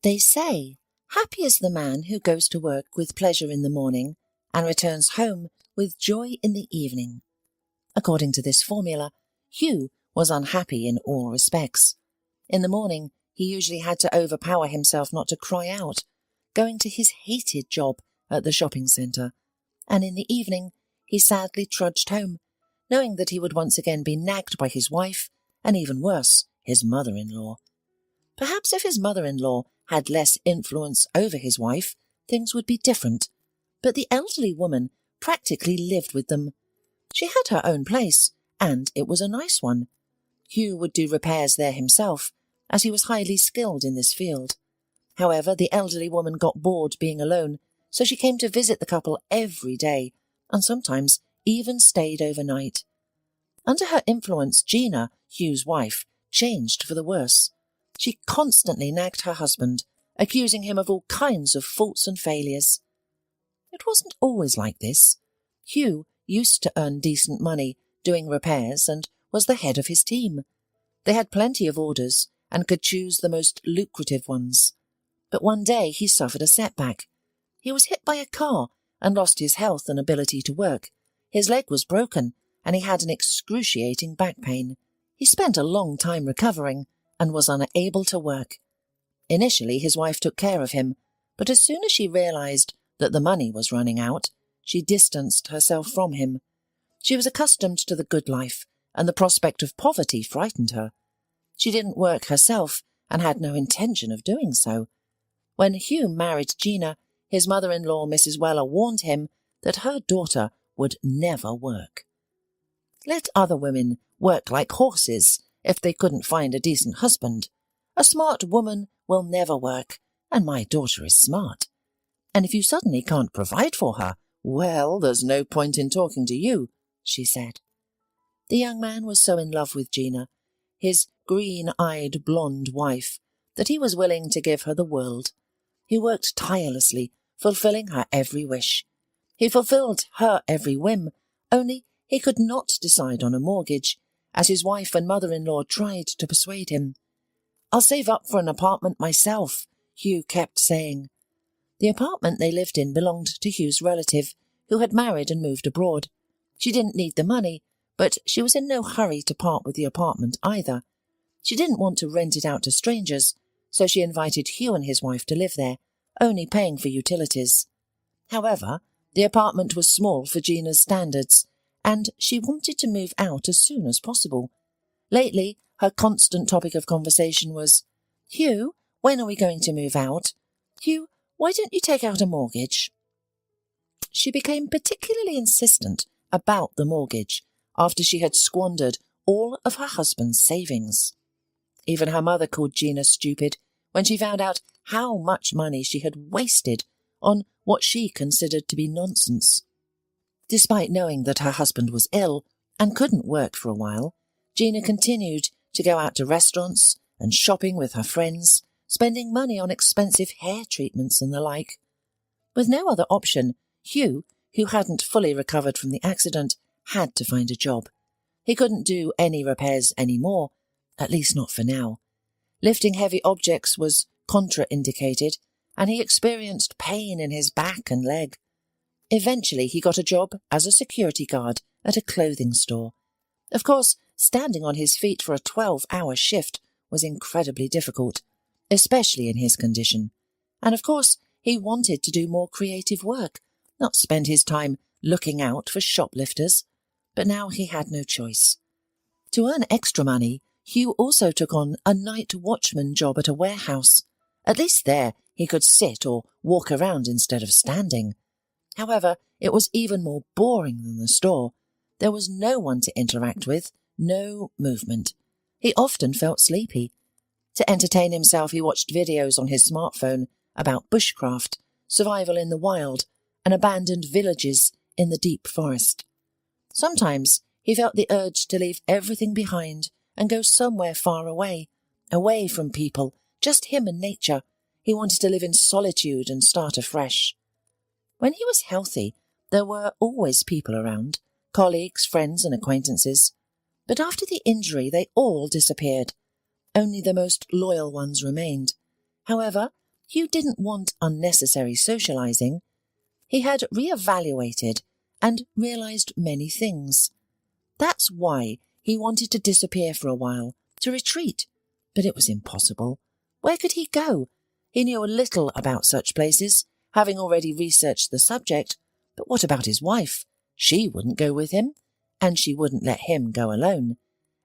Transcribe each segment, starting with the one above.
They say, happy is the man who goes to work with pleasure in the morning and returns home with joy in the evening. According to this formula, Hugh was unhappy in all respects. In the morning, he usually had to overpower himself not to cry out, going to his hated job at the shopping centre, and in the evening he sadly trudged home, knowing that he would once again be nagged by his wife, and even worse, his mother-in-law. Perhaps if his mother-in-law had less influence over his wife, things would be different, but the elderly woman practically lived with them. She had her own place, and it was a nice one. Hugh would do repairs there himself, as he was highly skilled in this field. However, the elderly woman got bored being alone, so she came to visit the couple every day, and sometimes even stayed overnight. Under her influence, Gina, Hugh's wife, changed for the worse. She constantly nagged her husband, accusing him of all kinds of faults and failures. It wasn't always like this. Hugh used to earn decent money doing repairs and was the head of his team. They had plenty of orders and could choose the most lucrative ones. But one day he suffered a setback. He was hit by a car and lost his health and ability to work. His leg was broken and he had an excruciating back pain. He spent a long time recovering and was unable to work. Initially, his wife took care of him, but as soon as she realized that the money was running out, she distanced herself from him. She was accustomed to the good life, and the prospect of poverty frightened her. She didn't work herself and had no intention of doing so. When Hugh married Gina, his mother-in-law, Mrs. Weller, warned him that her daughter would never work. Let other women work like horses if they couldn't find a decent husband. A smart woman will never work, and my daughter is smart. And if you suddenly can't provide for her, well, there's no point in talking to you, she said. The young man was so in love with Gina, his green-eyed blonde wife, that he was willing to give her the world. He worked tirelessly, fulfilling her every wish. He fulfilled her every whim, only he could not decide on a mortgage, as his wife and mother-in-law tried to persuade him. "I'll save up for an apartment myself," Hugh kept saying. The apartment they lived in belonged to Hugh's relative, who had married and moved abroad. She didn't need the money, but she was in no hurry to part with the apartment either. She didn't want to rent it out to strangers, so she invited Hugh and his wife to live there, only paying for utilities. However, the apartment was small for Gina's standards, and she wanted to move out as soon as possible. Lately, her constant topic of conversation was, "Hugh, when are we going to move out? Hugh, why don't you take out a mortgage?" She became particularly insistent about the mortgage after she had squandered all of her husband's savings. Even her mother called Gina stupid when she found out how much money she had wasted on what she considered to be nonsense. Despite knowing that her husband was ill and couldn't work for a while, Gina continued to go out to restaurants and shopping with her friends, spending money on expensive hair treatments and the like. With no other option, Hugh, who hadn't fully recovered from the accident, had to find a job. He couldn't do any repairs anymore, at least not for now. Lifting heavy objects was contraindicated, and he experienced pain in his back and leg. Eventually, he got a job as a security guard at a clothing store. Of course, standing on his feet for a 12-hour shift was incredibly difficult, especially in his condition. And of course, he wanted to do more creative work, not spend his time looking out for shoplifters. But now he had no choice. To earn extra money, Hugh also took on a night watchman job at a warehouse. At least there he could sit or walk around instead of standing. However, it was even more boring than the store. There was no one to interact with, no movement. He often felt sleepy. To entertain himself, he watched videos on his smartphone about bushcraft, survival in the wild, and abandoned villages in the deep forest. Sometimes he felt the urge to leave everything behind and go somewhere far away, away from people, just him and nature. He wanted to live in solitude and start afresh. When he was healthy, there were always people around, colleagues, friends and acquaintances. But after the injury, they all disappeared. Only the most loyal ones remained. However, Hugh didn't want unnecessary socializing. He had reevaluated and realized many things. That's why he wanted to disappear for a while, to retreat. But it was impossible. Where could he go? He knew a little about such places, having already researched the subject. But what about his wife? She wouldn't go with him, and she wouldn't let him go alone.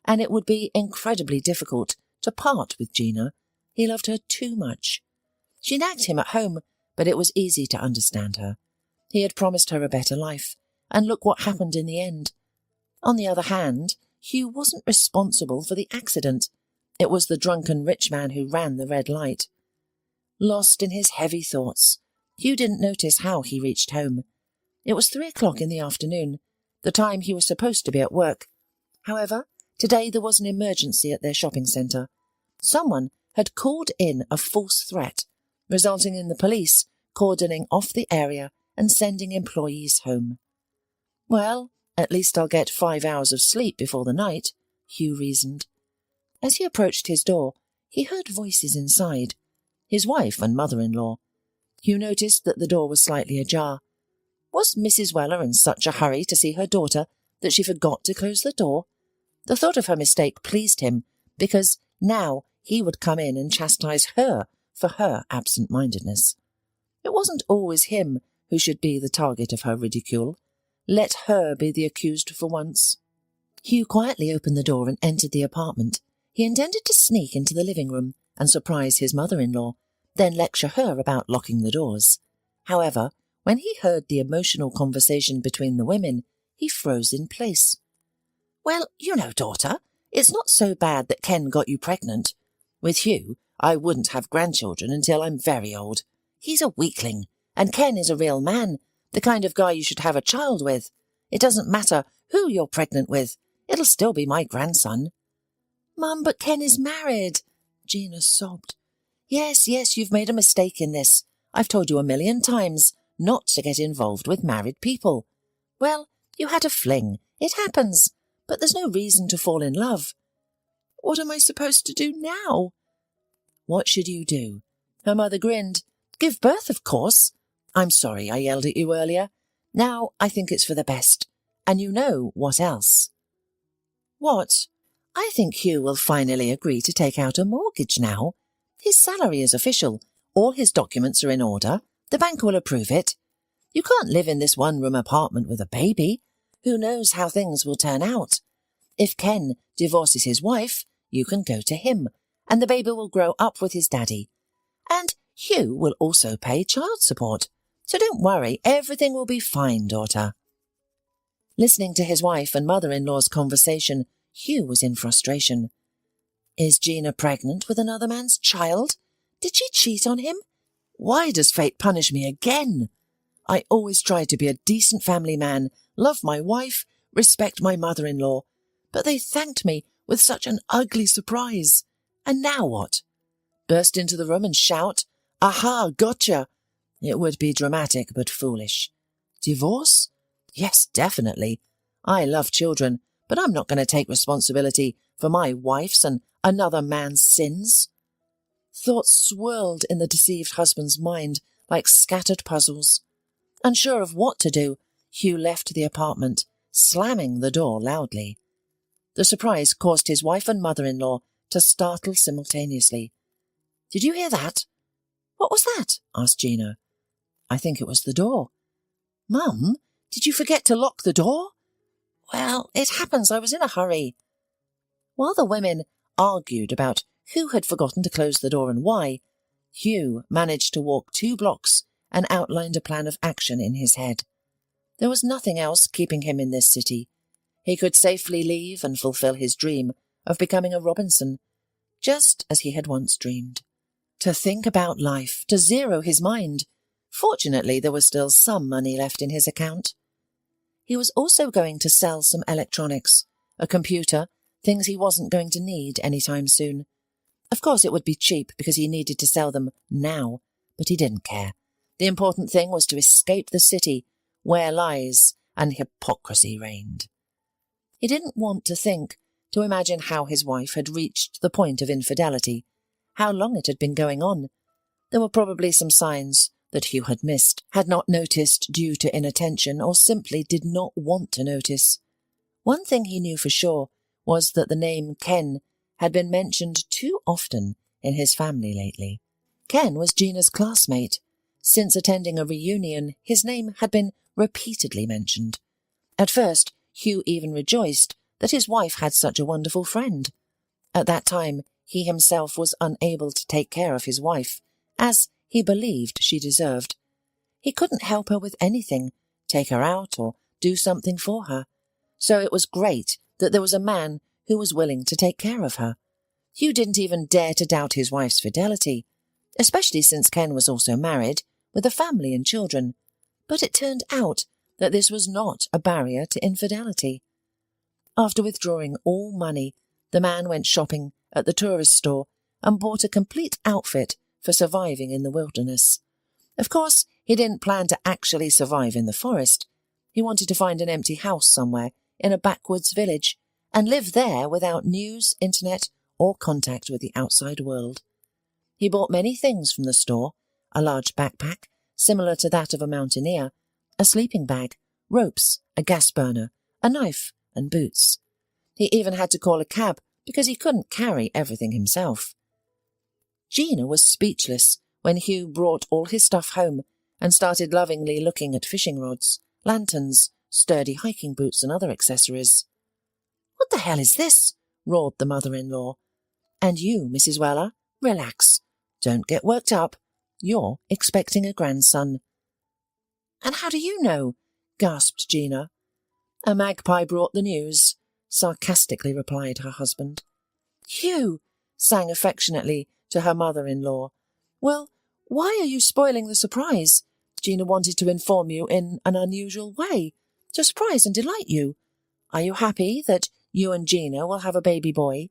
And it would be incredibly difficult to part with Gina. He loved her too much. She nagged him at home, but it was easy to understand her. He had promised her a better life, and look what happened in the end. On the other hand, Hugh wasn't responsible for the accident. It was the drunken rich man who ran the red light. Lost in his heavy thoughts, Hugh didn't notice how he reached home. It was 3 o'clock in the afternoon, the time he was supposed to be at work. However, today there was an emergency at their shopping centre. Someone had called in a false threat, resulting in the police cordoning off the area and sending employees home. Well, at least I'll get 5 hours of sleep before the night, Hugh reasoned. As he approached his door, he heard voices inside, his wife and mother-in-law. Hugh noticed that the door was slightly ajar. Was Mrs. Weller in such a hurry to see her daughter that she forgot to close the door? The thought of her mistake pleased him, because now he would come in and chastise her for her absent-mindedness. It wasn't always him who should be the target of her ridicule. Let her be the accused for once. Hugh quietly opened the door and entered the apartment. He intended to sneak into the living room and surprise his mother-in-law, then lecture her about locking the doors. However, when he heard the emotional conversation between the women, he froze in place. Well, you know, daughter, it's not so bad that Ken got you pregnant. With Hugh, I wouldn't have grandchildren until I'm very old. He's a weakling, and Ken is a real man, the kind of guy you should have a child with. It doesn't matter who you're pregnant with. It'll still be my grandson. Mum, but Ken is married, Gina sobbed. Yes, you've made a mistake in this. I've told you 1,000,000 times not to get involved with married people. Well, you had a fling. It happens. But there's no reason to fall in love. What am I supposed to do now? What should you do? Her mother grinned. Give birth, of course. I'm sorry I yelled at you earlier. Now I think it's for the best. And you know what else. What? I think Hugh will finally agree to take out a mortgage now. His salary is official. All his documents are in order. The bank will approve it. You can't live in this one-room apartment with a baby. Who knows how things will turn out? If Ken divorces his wife, you can go to him, and the baby will grow up with his daddy. And Hugh will also pay child support. So don't worry, everything will be fine, daughter. Listening to his wife and mother-in-law's conversation, Hugh was in frustration. Is Gina pregnant with another man's child? Did she cheat on him? Why does fate punish me again? I always tried to be a decent family man, love my wife, respect my mother-in-law, but they thanked me with such an ugly surprise. And now what? Burst into the room and shout, "Aha, gotcha!" It would be dramatic but foolish. Divorce? Yes, definitely. I love children, but I'm not going to take responsibility for my wife's and another man's sins. Thoughts swirled in the deceived husband's mind like scattered puzzles. Unsure of what to do, Hugh left the apartment, slamming the door loudly. The surprise caused his wife and mother-in-law to startle simultaneously. "Did you hear that?" "What was that?" asked Gina. "I think it was the door." "Mum, did you forget to lock the door?" "Well, it happens. I was in a hurry." While the women argued about who had forgotten to close the door and why, Hugh managed to walk 2 blocks and outlined a plan of action in his head. There was nothing else keeping him in this city. He could safely leave and fulfill his dream of becoming a Robinson, just as he had once dreamed. To think about life, to zero his mind. Fortunately, there was still some money left in his account. He was also going to sell some electronics, a computer, things he wasn't going to need anytime soon. Of course, it would be cheap because he needed to sell them now, but he didn't care. The important thing was to escape the city, where lies and hypocrisy reigned. He didn't want to think, to imagine how his wife had reached the point of infidelity, how long it had been going on. There were probably some signs that Hugh had missed, had not noticed due to inattention, or simply did not want to notice. One thing he knew for sure was that the name Ken had been mentioned too often in his family lately. Ken was Gina's classmate. Since attending a reunion, his name had been repeatedly mentioned. At first, Hugh even rejoiced that his wife had such a wonderful friend. At that time, he himself was unable to take care of his wife, as he believed she deserved. He couldn't help her with anything, take her out or do something for her. So it was great that there was a man who was willing to take care of her. Hugh didn't even dare to doubt his wife's fidelity, especially since Ken was also married, with a family and children. But it turned out that this was not a barrier to infidelity. After withdrawing all money, the man went shopping at the tourist store and bought a complete outfit for surviving in the wilderness. Of course, he didn't plan to actually survive in the forest. He wanted to find an empty house somewhere in a backwoods village and live there without news, internet, or contact with the outside world. He bought many things from the store: a large backpack, similar to that of a mountaineer, a sleeping bag, ropes, a gas burner, a knife, and boots. He even had to call a cab because he couldn't carry everything himself. Gina was speechless when Hugh brought all his stuff home and started lovingly looking at fishing rods, lanterns, sturdy hiking boots, and other accessories. "What the hell is this?" roared the mother-in-law. "And you, Mrs. Weller, relax. Don't get worked up. You're expecting a grandson." "And how do you know?" gasped Gina. "A magpie brought the news," sarcastically replied her husband. "Hugh," sang affectionately to her mother-in-law. "Well, why are you spoiling the surprise? Gina wanted to inform you in an unusual way, to surprise and delight you. Are you happy that you and Gina will have a baby boy?"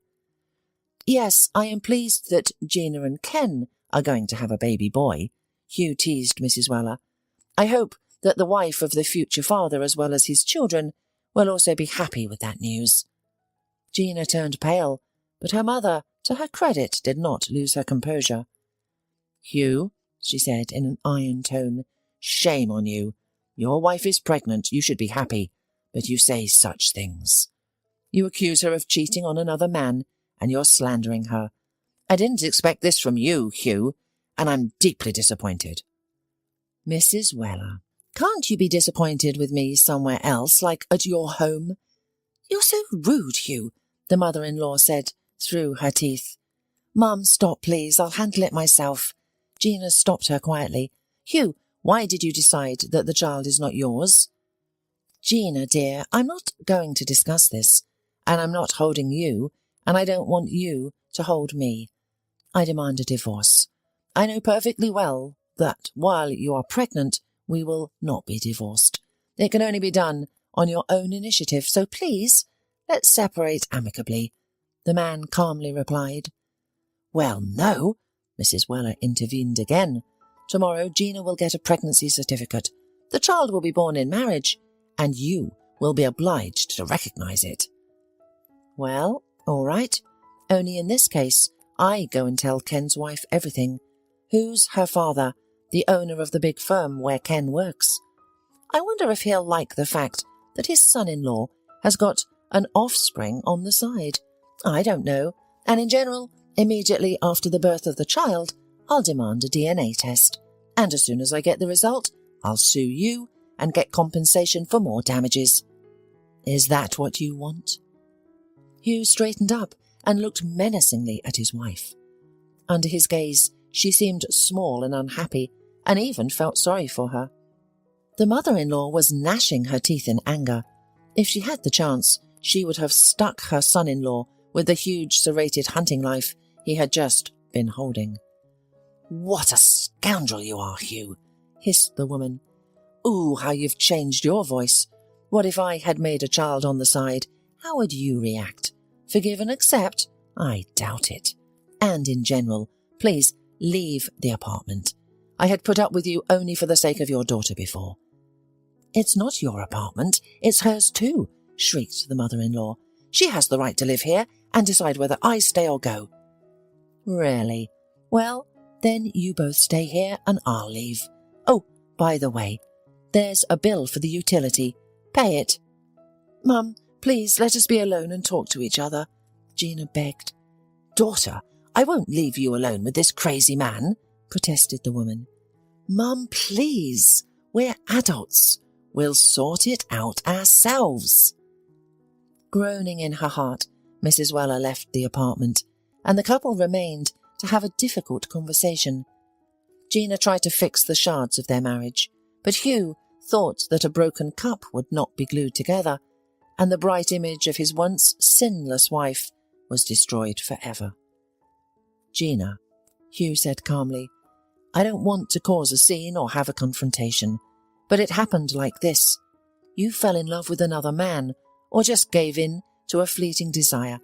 "Yes, I am pleased that Gina and Ken are going to have a baby boy," Hugh teased Mrs. Weller. "I hope that the wife of the future father, as well as his children, will also be happy with that news." Gina turned pale, but her mother, to her credit, did not lose her composure. "Hugh," she said in an iron tone, "shame on you. Your wife is pregnant, you should be happy, but you say such things. You accuse her of cheating on another man, and you're slandering her. I didn't expect this from you, Hugh, and I'm deeply disappointed." "Mrs. Weller, can't you be disappointed with me somewhere else, like at your home?" "You're so rude, Hugh," the mother-in-law said through her teeth. "Mum, stop, please. I'll handle it myself." Gina stopped her quietly. "Hugh, why did you decide that the child is not yours?" "Gina, dear, I'm not going to discuss this, and I'm not holding you, and I don't want you to hold me. I demand a divorce. I know perfectly well that while you are pregnant, we will not be divorced. It can only be done on your own initiative, so please, let's separate amicably," the man calmly replied. "Well, no," Mrs. Weller intervened again. "Tomorrow Gina will get a pregnancy certificate. The child will be born in marriage, and you will be obliged to recognize it." "Well, all right. Only in this case, I go and tell Ken's wife everything. Who's her father, the owner of the big firm where Ken works? I wonder if he'll like the fact that his son-in-law has got an offspring on the side. I don't know, and in general, immediately after the birth of the child, I'll demand a DNA test, and as soon as I get the result, I'll sue you and get compensation for more damages. Is that what you want?" Hugh straightened up and looked menacingly at his wife. Under his gaze, she seemed small and unhappy, and even felt sorry for her. The mother-in-law was gnashing her teeth in anger. If she had the chance, she would have stuck her son-in-law with the huge serrated hunting knife he had just been holding. "What a scoundrel you are, Hugh," hissed the woman. "Ooh, how you've changed your voice. What if I had made a child on the side? How would you react? Forgive and accept? I doubt it. And in general, please leave the apartment. I had put up with you only for the sake of your daughter before." "It's not your apartment, it's hers too," shrieked the mother-in-law. "She has the right to live here and decide whether I stay or go." "Really? Well, Then you both stay here and I'll leave. Oh, by the way, there's a bill for the utility. Pay it." "Mum, please let us be alone and talk to each other," Gina begged. "Daughter, I won't leave you alone with this crazy man," protested the woman. "Mum, please. We're adults. We'll sort it out ourselves." Groaning in her heart, Mrs. Weller left the apartment, and the couple remained to have a difficult conversation. Gina tried to fix the shards of their marriage, but Hugh thought that a broken cup would not be glued together, and the bright image of his once sinless wife was destroyed forever. "Gina," Hugh said calmly, "I don't want to cause a scene or have a confrontation, but it happened like this. You fell in love with another man, or just gave in to a fleeting desire.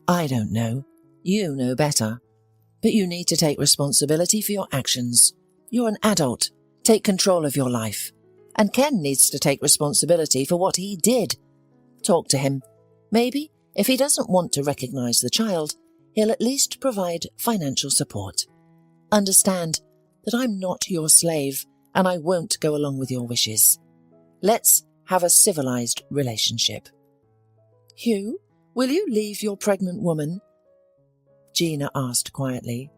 I don't know. You know better. But you need to take responsibility for your actions. You're an adult. Take control of your life. And Ken needs to take responsibility for what he did. Talk to him. Maybe, if he doesn't want to recognize the child, he'll at least provide financial support. Understand that I'm not your slave, and I won't go along with your wishes. Let's have a civilized relationship." "Hugh, will you leave your pregnant woman?" Gina asked quietly.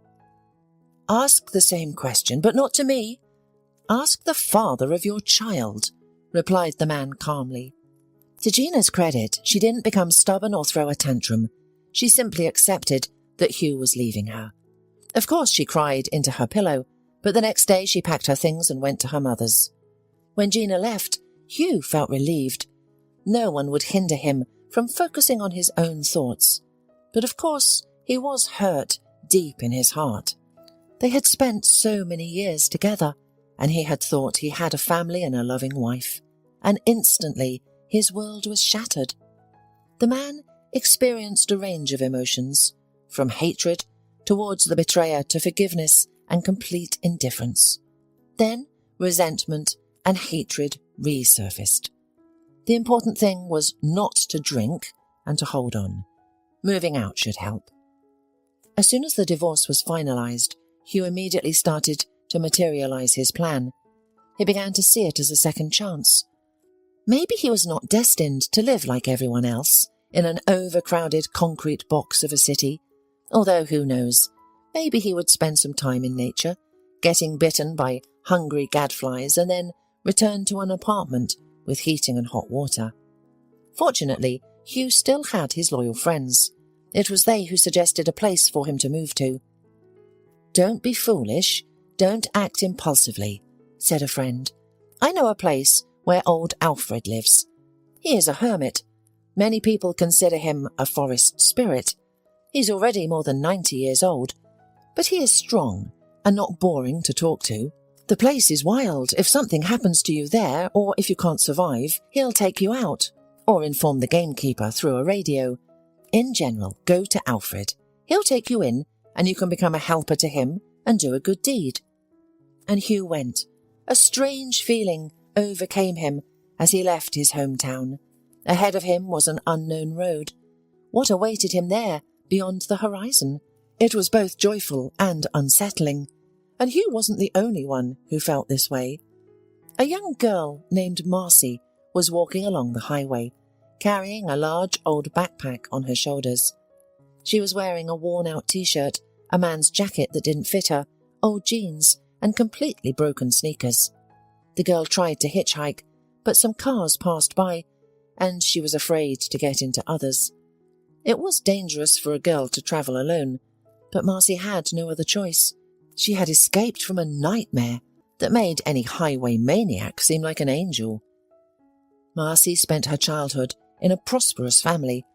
"Ask the same question, but not to me. Ask the father of your child," replied the man calmly. To Gina's credit, she didn't become stubborn or throw a tantrum. She simply accepted that Hugh was leaving her. Of course she cried into her pillow, but the next day she packed her things and went to her mother's. When Gina left, Hugh felt relieved. No one would hinder him from focusing on his own thoughts. But of course, he was hurt deep in his heart. They had spent so many years together, and he had thought he had a family and a loving wife, and instantly his world was shattered. The man experienced a range of emotions, from hatred towards the betrayer to forgiveness and complete indifference. Then resentment and hatred resurfaced. The important thing was not to drink and to hold on. Moving out should help. As soon as the divorce was finalized, Hugh immediately started to materialize his plan. He began to see it as a second chance. Maybe he was not destined to live like everyone else, in an overcrowded concrete box of a city, although who knows, maybe he would spend some time in nature, getting bitten by hungry gadflies and then return to an apartment with heating and hot water. Fortunately, Hugh still had his loyal friends. It was they who suggested a place for him to move to. "Don't be foolish, don't act impulsively," said a friend. "I know a place where old Alfred lives. He is a hermit. Many people consider him a forest spirit. He's already more than 90 years old, but he is strong and not boring to talk to. The place is wild. If something happens to you there, or if you can't survive, he'll take you out, or inform the gamekeeper through a radio. In general, go to Alfred. He'll take you in, and you can become a helper to him and do a good deed." And Hugh went. A strange feeling overcame him as he left his hometown. Ahead of him was an unknown road. What awaited him there, beyond the horizon? It was both joyful and unsettling, and Hugh wasn't the only one who felt this way. A young girl named Marcy was walking along the highway, carrying a large old backpack on her shoulders. She was wearing a worn-out t-shirt, a man's jacket that didn't fit her, old jeans, and completely broken sneakers. The girl tried to hitchhike, but some cars passed by, and she was afraid to get into others. It was dangerous for a girl to travel alone, but Marcy had no other choice. She had escaped from a nightmare that made any highway maniac seem like an angel. Marcy spent her childhood in a prosperous family.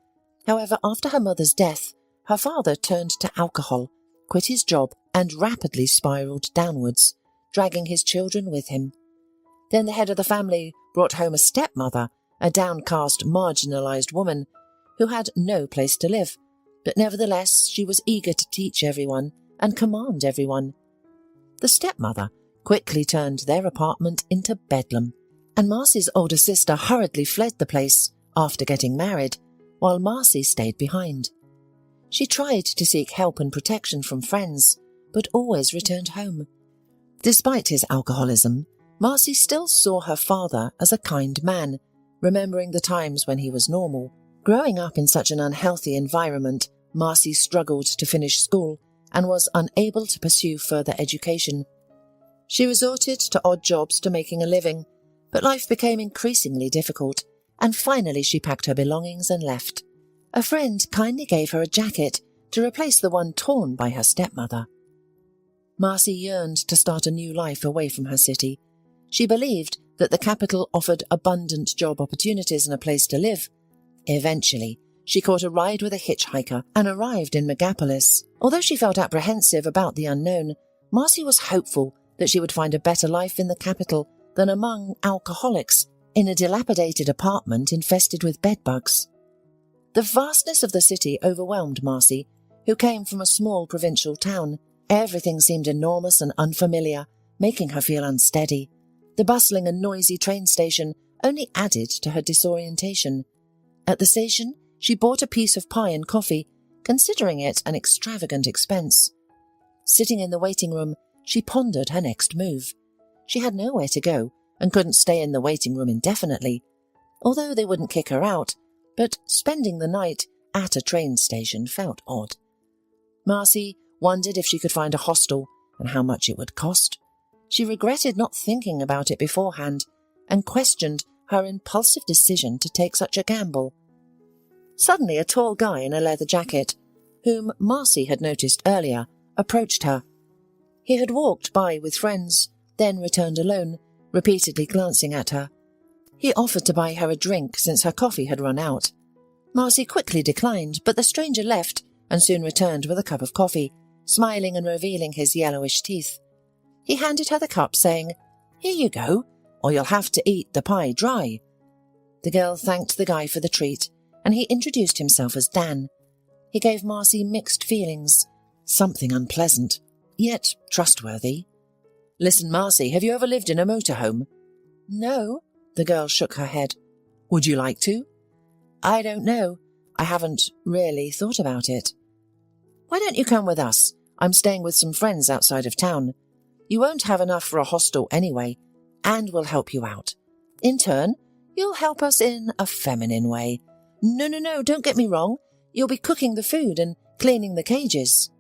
However, after her mother's death, her father turned to alcohol, quit his job, and rapidly spiraled downwards, dragging his children with him. Then the head of the family brought home a stepmother, a downcast, marginalized woman who had no place to live, but nevertheless she was eager to teach everyone and command everyone. The stepmother quickly turned their apartment into bedlam, and Marcy's older sister hurriedly fled the place after getting married, while Marcy stayed behind. She tried to seek help and protection from friends, but always returned home. Despite his alcoholism, Marcy still saw her father as a kind man, remembering the times when he was normal. Growing up in such an unhealthy environment, Marcy struggled to finish school and was unable to pursue further education. She resorted to odd jobs to making a living, but life became increasingly difficult, and finally she packed her belongings and left. A friend kindly gave her a jacket to replace the one torn by her stepmother. Marcy yearned to start a new life away from her city. She believed that the capital offered abundant job opportunities and a place to live. Eventually, she caught a ride with a hitchhiker and arrived in Megapolis. Although she felt apprehensive about the unknown, Marcy was hopeful that she would find a better life in the capital than among alcoholics in a dilapidated apartment infested with bedbugs. The vastness of the city overwhelmed Marcy, who came from a small provincial town. Everything seemed enormous and unfamiliar, making her feel unsteady. The bustling and noisy train station only added to her disorientation. At the station, she bought a piece of pie and coffee, considering it an extravagant expense. Sitting in the waiting room, she pondered her next move. She had nowhere to go and couldn't stay in the waiting room indefinitely, although they wouldn't kick her out, but spending the night at a train station felt odd. Marcy wondered if she could find a hostel and how much it would cost. She regretted not thinking about it beforehand and questioned her impulsive decision to take such a gamble. Suddenly, a tall guy in a leather jacket, whom Marcy had noticed earlier, approached her. He had walked by with friends, then returned alone, repeatedly glancing at her. He offered to buy her a drink since her coffee had run out. Marcy quickly declined, but the stranger left and soon returned with a cup of coffee, smiling and revealing his yellowish teeth. He handed her the cup, saying, "Here you go, or you'll have to eat the pie dry." The girl thanked the guy for the treat, and he introduced himself as Dan. He gave Marcy mixed feelings, something unpleasant, yet trustworthy. "Listen, Marcy, have you ever lived in a motorhome?" "No." The girl shook her head. "Would you like to?" "I don't know. I haven't really thought about it." "Why don't you come with us? I'm staying with some friends outside of town. You won't have enough for a hostel anyway, and we'll help you out. In turn, you'll help us in a feminine way. No, don't get me wrong. You'll be cooking the food and cleaning the cages."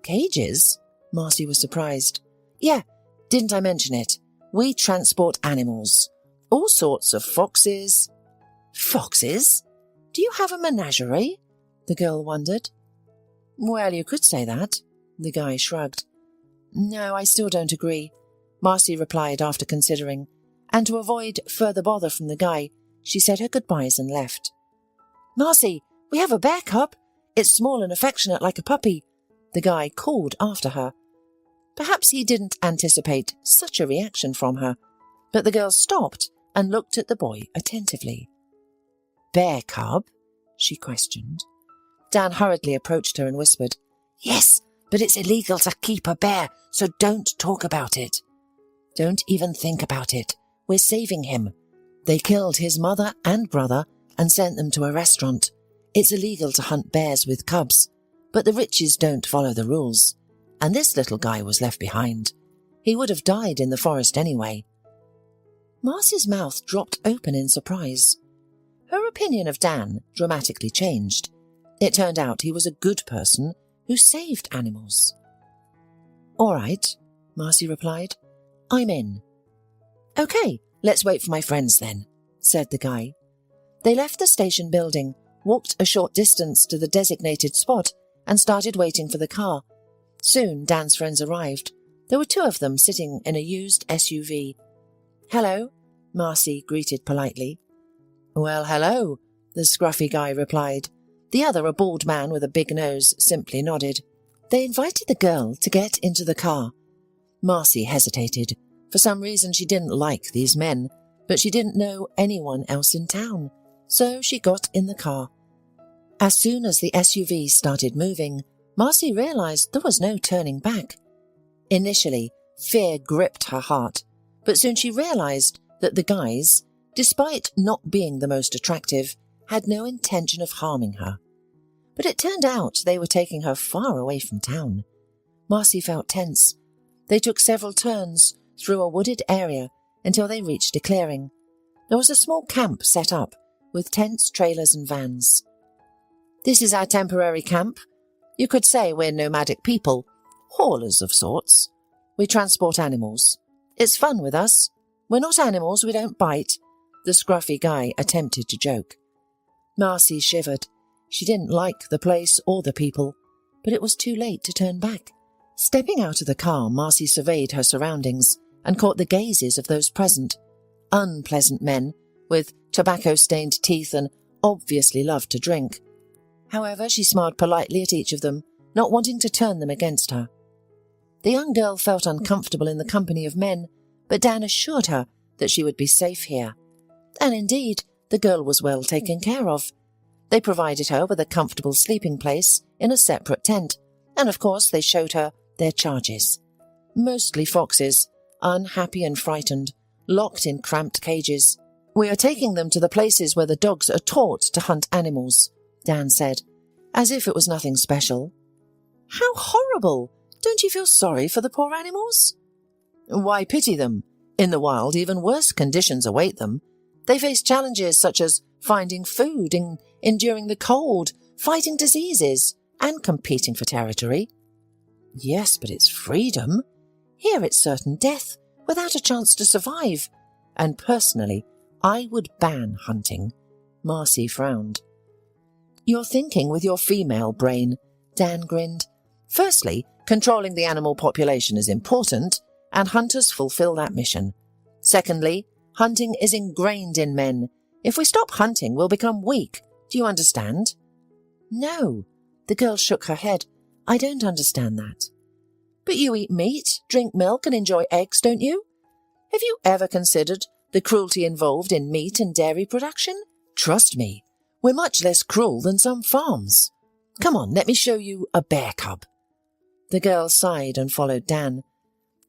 "Cages?" Marcy was surprised. "Yeah, didn't I mention it? We transport animals. All sorts of foxes." "Foxes? Do you have a menagerie?" the girl wondered. "Well, you could say that." The guy shrugged. "No, I still don't agree," Marcy replied after considering, and to avoid further bother from the guy, she said her goodbyes and left. "Marcy, we have a bear cub. It's small and affectionate like a puppy," the guy called after her. Perhaps he didn't anticipate such a reaction from her, but the girl stopped and looked at the boy attentively. "Bear cub?" she questioned. Dan hurriedly approached her and whispered, "Yes, but it's illegal to keep a bear, so don't talk about it." "Don't even think about it. We're saving him. They killed his mother and brother and sent them to a restaurant. It's illegal to hunt bears with cubs, but the riches don't follow the rules, and this little guy was left behind. He would have died in the forest anyway." Marcy's mouth dropped open in surprise. Her opinion of Dan dramatically changed. It turned out he was a good person who saved animals. "All right," Marcy replied. "I'm in." "Okay, let's wait for my friends then," said the guy. They left the station building, walked a short distance to the designated spot, and started waiting for the car. Soon Dan's friends arrived. There were two of them sitting in a used SUV. "Hello," Marcy greeted politely. "Well, hello," the scruffy guy replied. The other, a bald man with a big nose, simply nodded. They invited the girl to get into the car. Marcy hesitated. For some reason she didn't like these men, but she didn't know anyone else in town, so she got in the car. As soon as the SUV started moving, Marcy realized there was no turning back. Initially, fear gripped her heart, but soon she realized that the guys, despite not being the most attractive, had no intention of harming her. But it turned out they were taking her far away from town. Marcy felt tense. They took several turns through a wooded area until they reached a clearing. There was a small camp set up, with tents, trailers and vans. "This is our temporary camp. You could say we're nomadic people, haulers of sorts. We transport animals. It's fun with us. We're not animals, we don't bite," the scruffy guy attempted to joke. Marcy shivered. She didn't like the place or the people, but it was too late to turn back. Stepping out of the car, Marcy surveyed her surroundings and caught the gazes of those present. Unpleasant men with tobacco-stained teeth and obviously loved to drink. However, she smiled politely at each of them, not wanting to turn them against her. The young girl felt uncomfortable in the company of men, but Dan assured her that she would be safe here. And indeed, the girl was well taken care of. They provided her with a comfortable sleeping place in a separate tent, and of course they showed her their charges. Mostly foxes, unhappy and frightened, locked in cramped cages. "We are taking them to the places where the dogs are taught to hunt animals," Dan said, as if it was nothing special. "How horrible! Don't you feel sorry for the poor animals?" "Why pity them? In the wild, even worse conditions await them. They face challenges such as finding food, enduring the cold, fighting diseases, and competing for territory." "Yes, but it's freedom. Here it's certain death, without a chance to survive. And personally, I would ban hunting." Marcy frowned. "You're thinking with your female brain," Dan grinned. "Firstly, controlling the animal population is important, and hunters fulfill that mission. Secondly, hunting is ingrained in men. If we stop hunting, we'll become weak. Do you understand?" "No." The girl shook her head. "I don't understand that." "But you eat meat, drink milk and enjoy eggs, don't you? Have you ever considered the cruelty involved in meat and dairy production? Trust me, we're much less cruel than some farms. Come on, let me show you a bear cub." The girl sighed and followed Dan.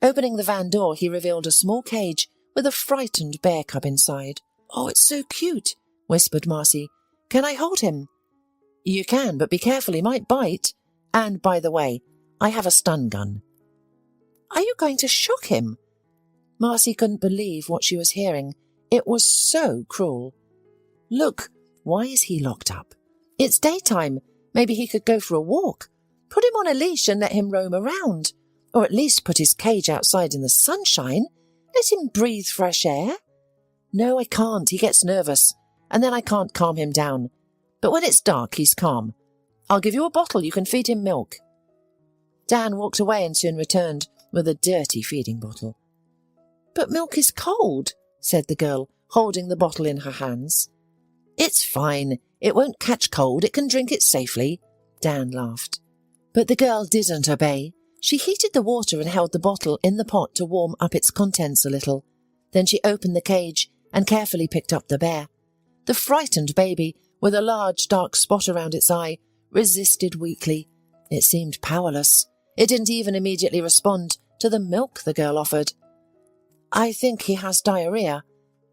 Opening the van door, he revealed a small cage with a frightened bear cub inside. "Oh, it's so cute," whispered Marcy. "Can I hold him?" "You can, but be careful, he might bite. And, by the way, I have a stun gun." "Are you going to shock him?" Marcy couldn't believe what she was hearing. It was so cruel. "Look, why is he locked up? It's daytime. Maybe he could go for a walk. Put him on a leash and let him roam around. Or at least put his cage outside in the sunshine. Let him breathe fresh air." "No, I can't. He gets nervous. And then I can't calm him down. But when it's dark, he's calm. I'll give you a bottle. You can feed him milk." Dan walked away and soon returned with a dirty feeding bottle. "But milk is cold," said the girl, holding the bottle in her hands. "It's fine. It won't catch cold. It can drink it safely." Dan laughed. But the girl didn't obey. She heated the water and held the bottle in the pot to warm up its contents a little. Then she opened the cage and carefully picked up the bear. The frightened baby, with a large dark spot around its eye, resisted weakly. It seemed powerless. It didn't even immediately respond to the milk the girl offered. "I think he has diarrhea,"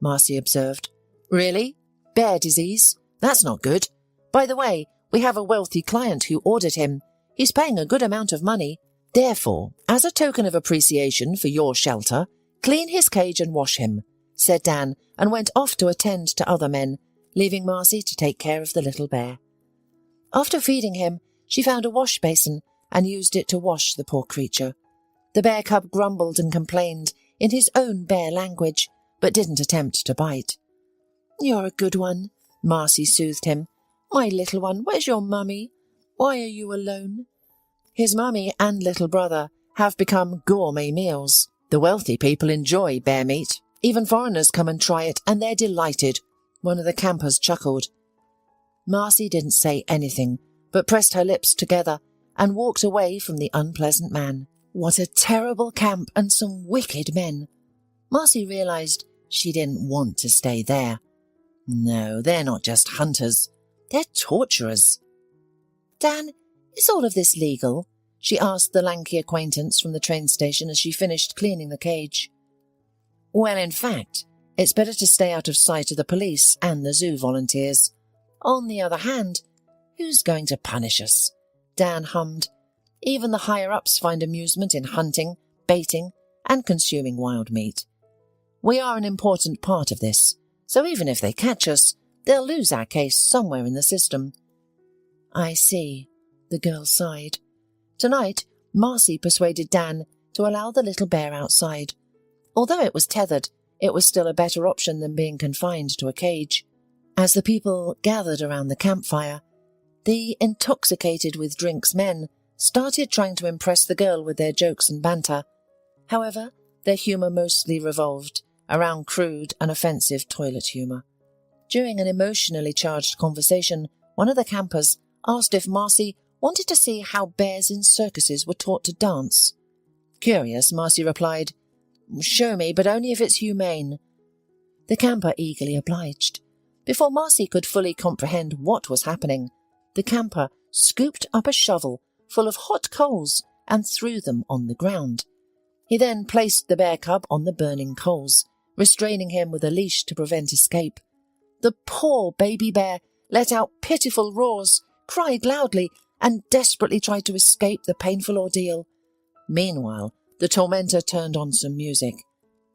Marcy observed. "Really? Bear disease? That's not good. By the way, we have a wealthy client who ordered him. He's paying a good amount of money. Therefore, as a token of appreciation for your shelter, clean his cage and wash him," said Dan, and went off to attend to other men, leaving Marcy to take care of the little bear. After feeding him, she found a wash basin and used it to wash the poor creature. The bear cub grumbled and complained in his own bear language, but didn't attempt to bite. "You're a good one," Marcy soothed him. "My little one, where's your mummy? Why are you alone?" His mummy and little brother have become gourmet meals. The wealthy people enjoy bear meat. Even foreigners come and try it, and they're delighted. One of the campers chuckled. Marcy didn't say anything, but pressed her lips together and walked away from the unpleasant man. What a terrible camp and some wicked men. Marcy realized she didn't want to stay there. No, they're not just hunters. They're torturers. "Dan, is all of this legal?" she asked the lanky acquaintance from the train station as she finished cleaning the cage. "Well, in fact, it's better to stay out of sight of the police and the zoo volunteers. On the other hand, who's going to punish us?" Dan hummed. Even the higher-ups find amusement in hunting, baiting, and consuming wild meat. We are an important part of this, so even if they catch us, they'll lose our case somewhere in the system." "I see," the girl sighed. Tonight, Marcy persuaded Dan to allow the little bear outside. Although it was tethered, it was still a better option than being confined to a cage. As the people gathered around the campfire, the intoxicated with drinks men started trying to impress the girl with their jokes and banter. However, their humour mostly revolved around crude and offensive toilet humour. During an emotionally charged conversation, one of the campers asked if Marcy wanted to see how bears in circuses were taught to dance. Curious, Marcy replied, "Show me, but only if it's humane." The camper eagerly obliged. Before Marcy could fully comprehend what was happening, the camper scooped up a shovel full of hot coals and threw them on the ground. He then placed the bear cub on the burning coals, restraining him with a leash to prevent escape. The poor baby bear let out pitiful roars, cried loudly, and desperately tried to escape the painful ordeal. Meanwhile, the tormentor turned on some music.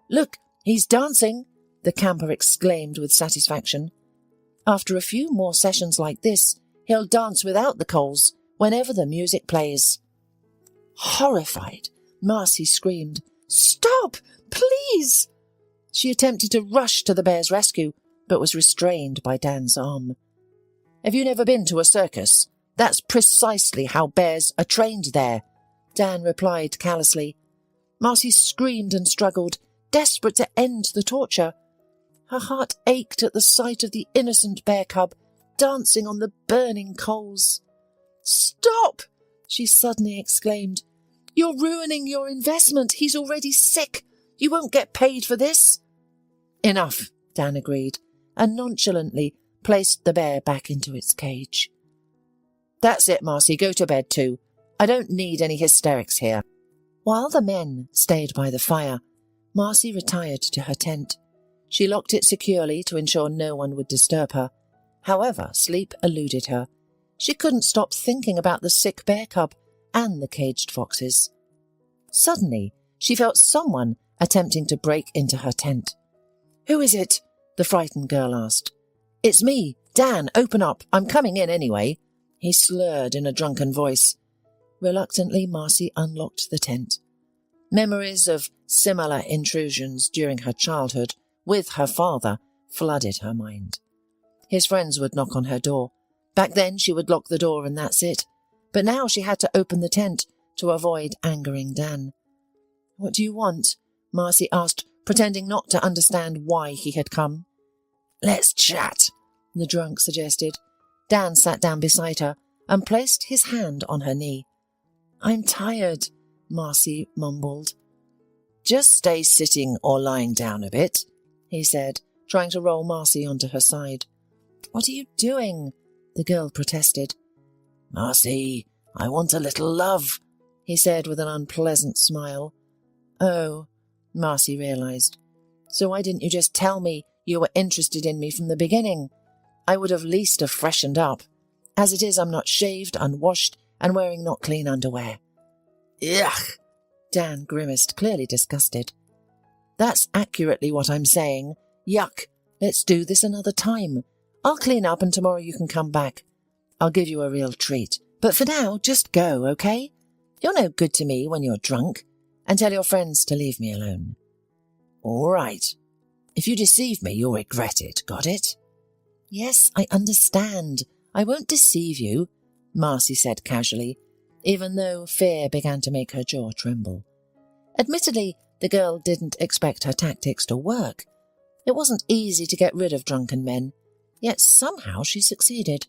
"Look, he's dancing!" the camper exclaimed with satisfaction. After a few more sessions like this, he'll dance without the coals whenever the music plays. Horrified, Marcy screamed, "Stop! Please!" She attempted to rush to the bear's rescue, but was restrained by Dan's arm. "Have you never been to a circus? That's precisely how bears are trained there," Dan replied callously. Marcy screamed and struggled, desperate to end the torture. Her heart ached at the sight of the innocent bear cub dancing on the burning coals. "Stop!" she suddenly exclaimed. "You're ruining your investment. He's already sick. You won't get paid for this." "Enough," Dan agreed, and nonchalantly placed the bear back into its cage. "That's it, Marcy. Go to bed too. I don't need any hysterics here." While the men stayed by the fire, Marcy retired to her tent. She locked it securely to ensure no one would disturb her. However, sleep eluded her. She couldn't stop thinking about the sick bear cub and the caged foxes. Suddenly, she felt someone attempting to break into her tent. "Who is it?" the frightened girl asked. "It's me. Dan, open up. I'm coming in anyway," he slurred in a drunken voice. Reluctantly, Marcy unlocked the tent. Memories of similar intrusions during her childhood with her father flooded her mind. His friends would knock on her door. Back then she would lock the door and that's it. But now she had to open the tent to avoid angering Dan. "What do you want?" Marcy asked, pretending not to understand why he had come. "Let's chat," the drunk suggested. Dan sat down beside her and placed his hand on her knee. "I'm tired," Marcy mumbled. "Just stay sitting or lying down a bit," he said, trying to roll Marcy onto her side. "What are you doing?" the girl protested. "Marcy, I want a little love," he said with an unpleasant smile. "Oh," Marcy realized. "So why didn't you just tell me you were interested in me from the beginning? I would have at least have freshened up. As it is, I'm not shaved, unwashed, and wearing not clean underwear." "Yuck!" Dan grimaced, clearly disgusted. "That's accurately what I'm saying. Yuck. Let's do this another time. I'll clean up and tomorrow you can come back. I'll give you a real treat. But for now, just go, okay? You're no good to me when you're drunk. And tell your friends to leave me alone." "All right. If you deceive me, you'll regret it. Got it?" "Yes, I understand. I won't deceive you," Marcy said casually, even though fear began to make her jaw tremble. Admittedly, the girl didn't expect her tactics to work. It wasn't easy to get rid of drunken men, yet somehow she succeeded.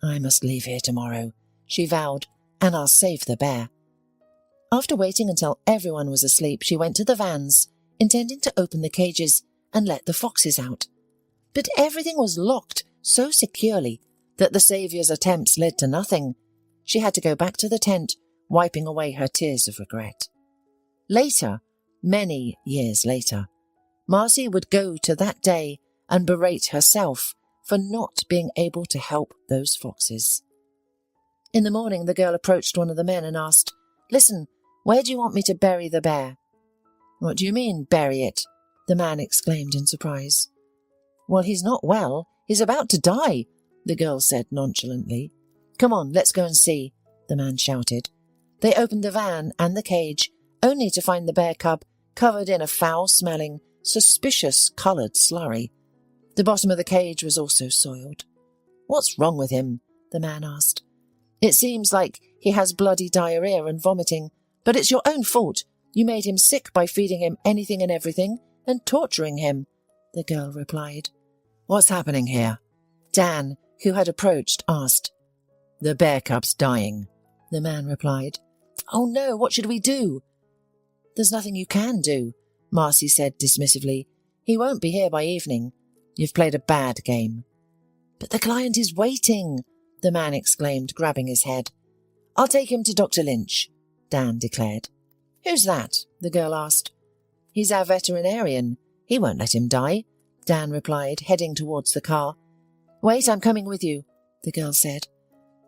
"I must leave here tomorrow," she vowed, "and I'll save the bear." After waiting until everyone was asleep, she went to the vans, intending to open the cages and let the foxes out. But everything was locked so securely that the saviour's attempts led to nothing. She had to go back to the tent, wiping away her tears of regret. Later, many years later, Marcy would go to that day and berate herself for not being able to help those foxes. In the morning, the girl approached one of the men and asked, "Listen, where do you want me to bury the bear?" "What do you mean, bury it?" the man exclaimed in surprise. "Well, he's not well. He's about to die," the girl said nonchalantly. "Come on, let's go and see," the man shouted. They opened the van and the cage, only to find the bear cub covered in a foul-smelling, suspicious coloured slurry. The bottom of the cage was also soiled. "What's wrong with him?" the man asked. "It seems like he has bloody diarrhea and vomiting, but it's your own fault. You made him sick by feeding him anything and everything and torturing him," the girl replied. "What's happening here?" Dan, who had approached, asked. "The bear cub's dying," the man replied. "Oh no, what should we do?" "There's nothing you can do," Marcy said dismissively. "He won't be here by evening. You've played a bad game." "But the client is waiting," the man exclaimed, grabbing his head. "I'll take him to Dr. Lynch," Dan declared. "Who's that?" the girl asked. "He's our veterinarian. He won't let him die," Dan replied, heading towards the car. "Wait, I'm coming with you," the girl said.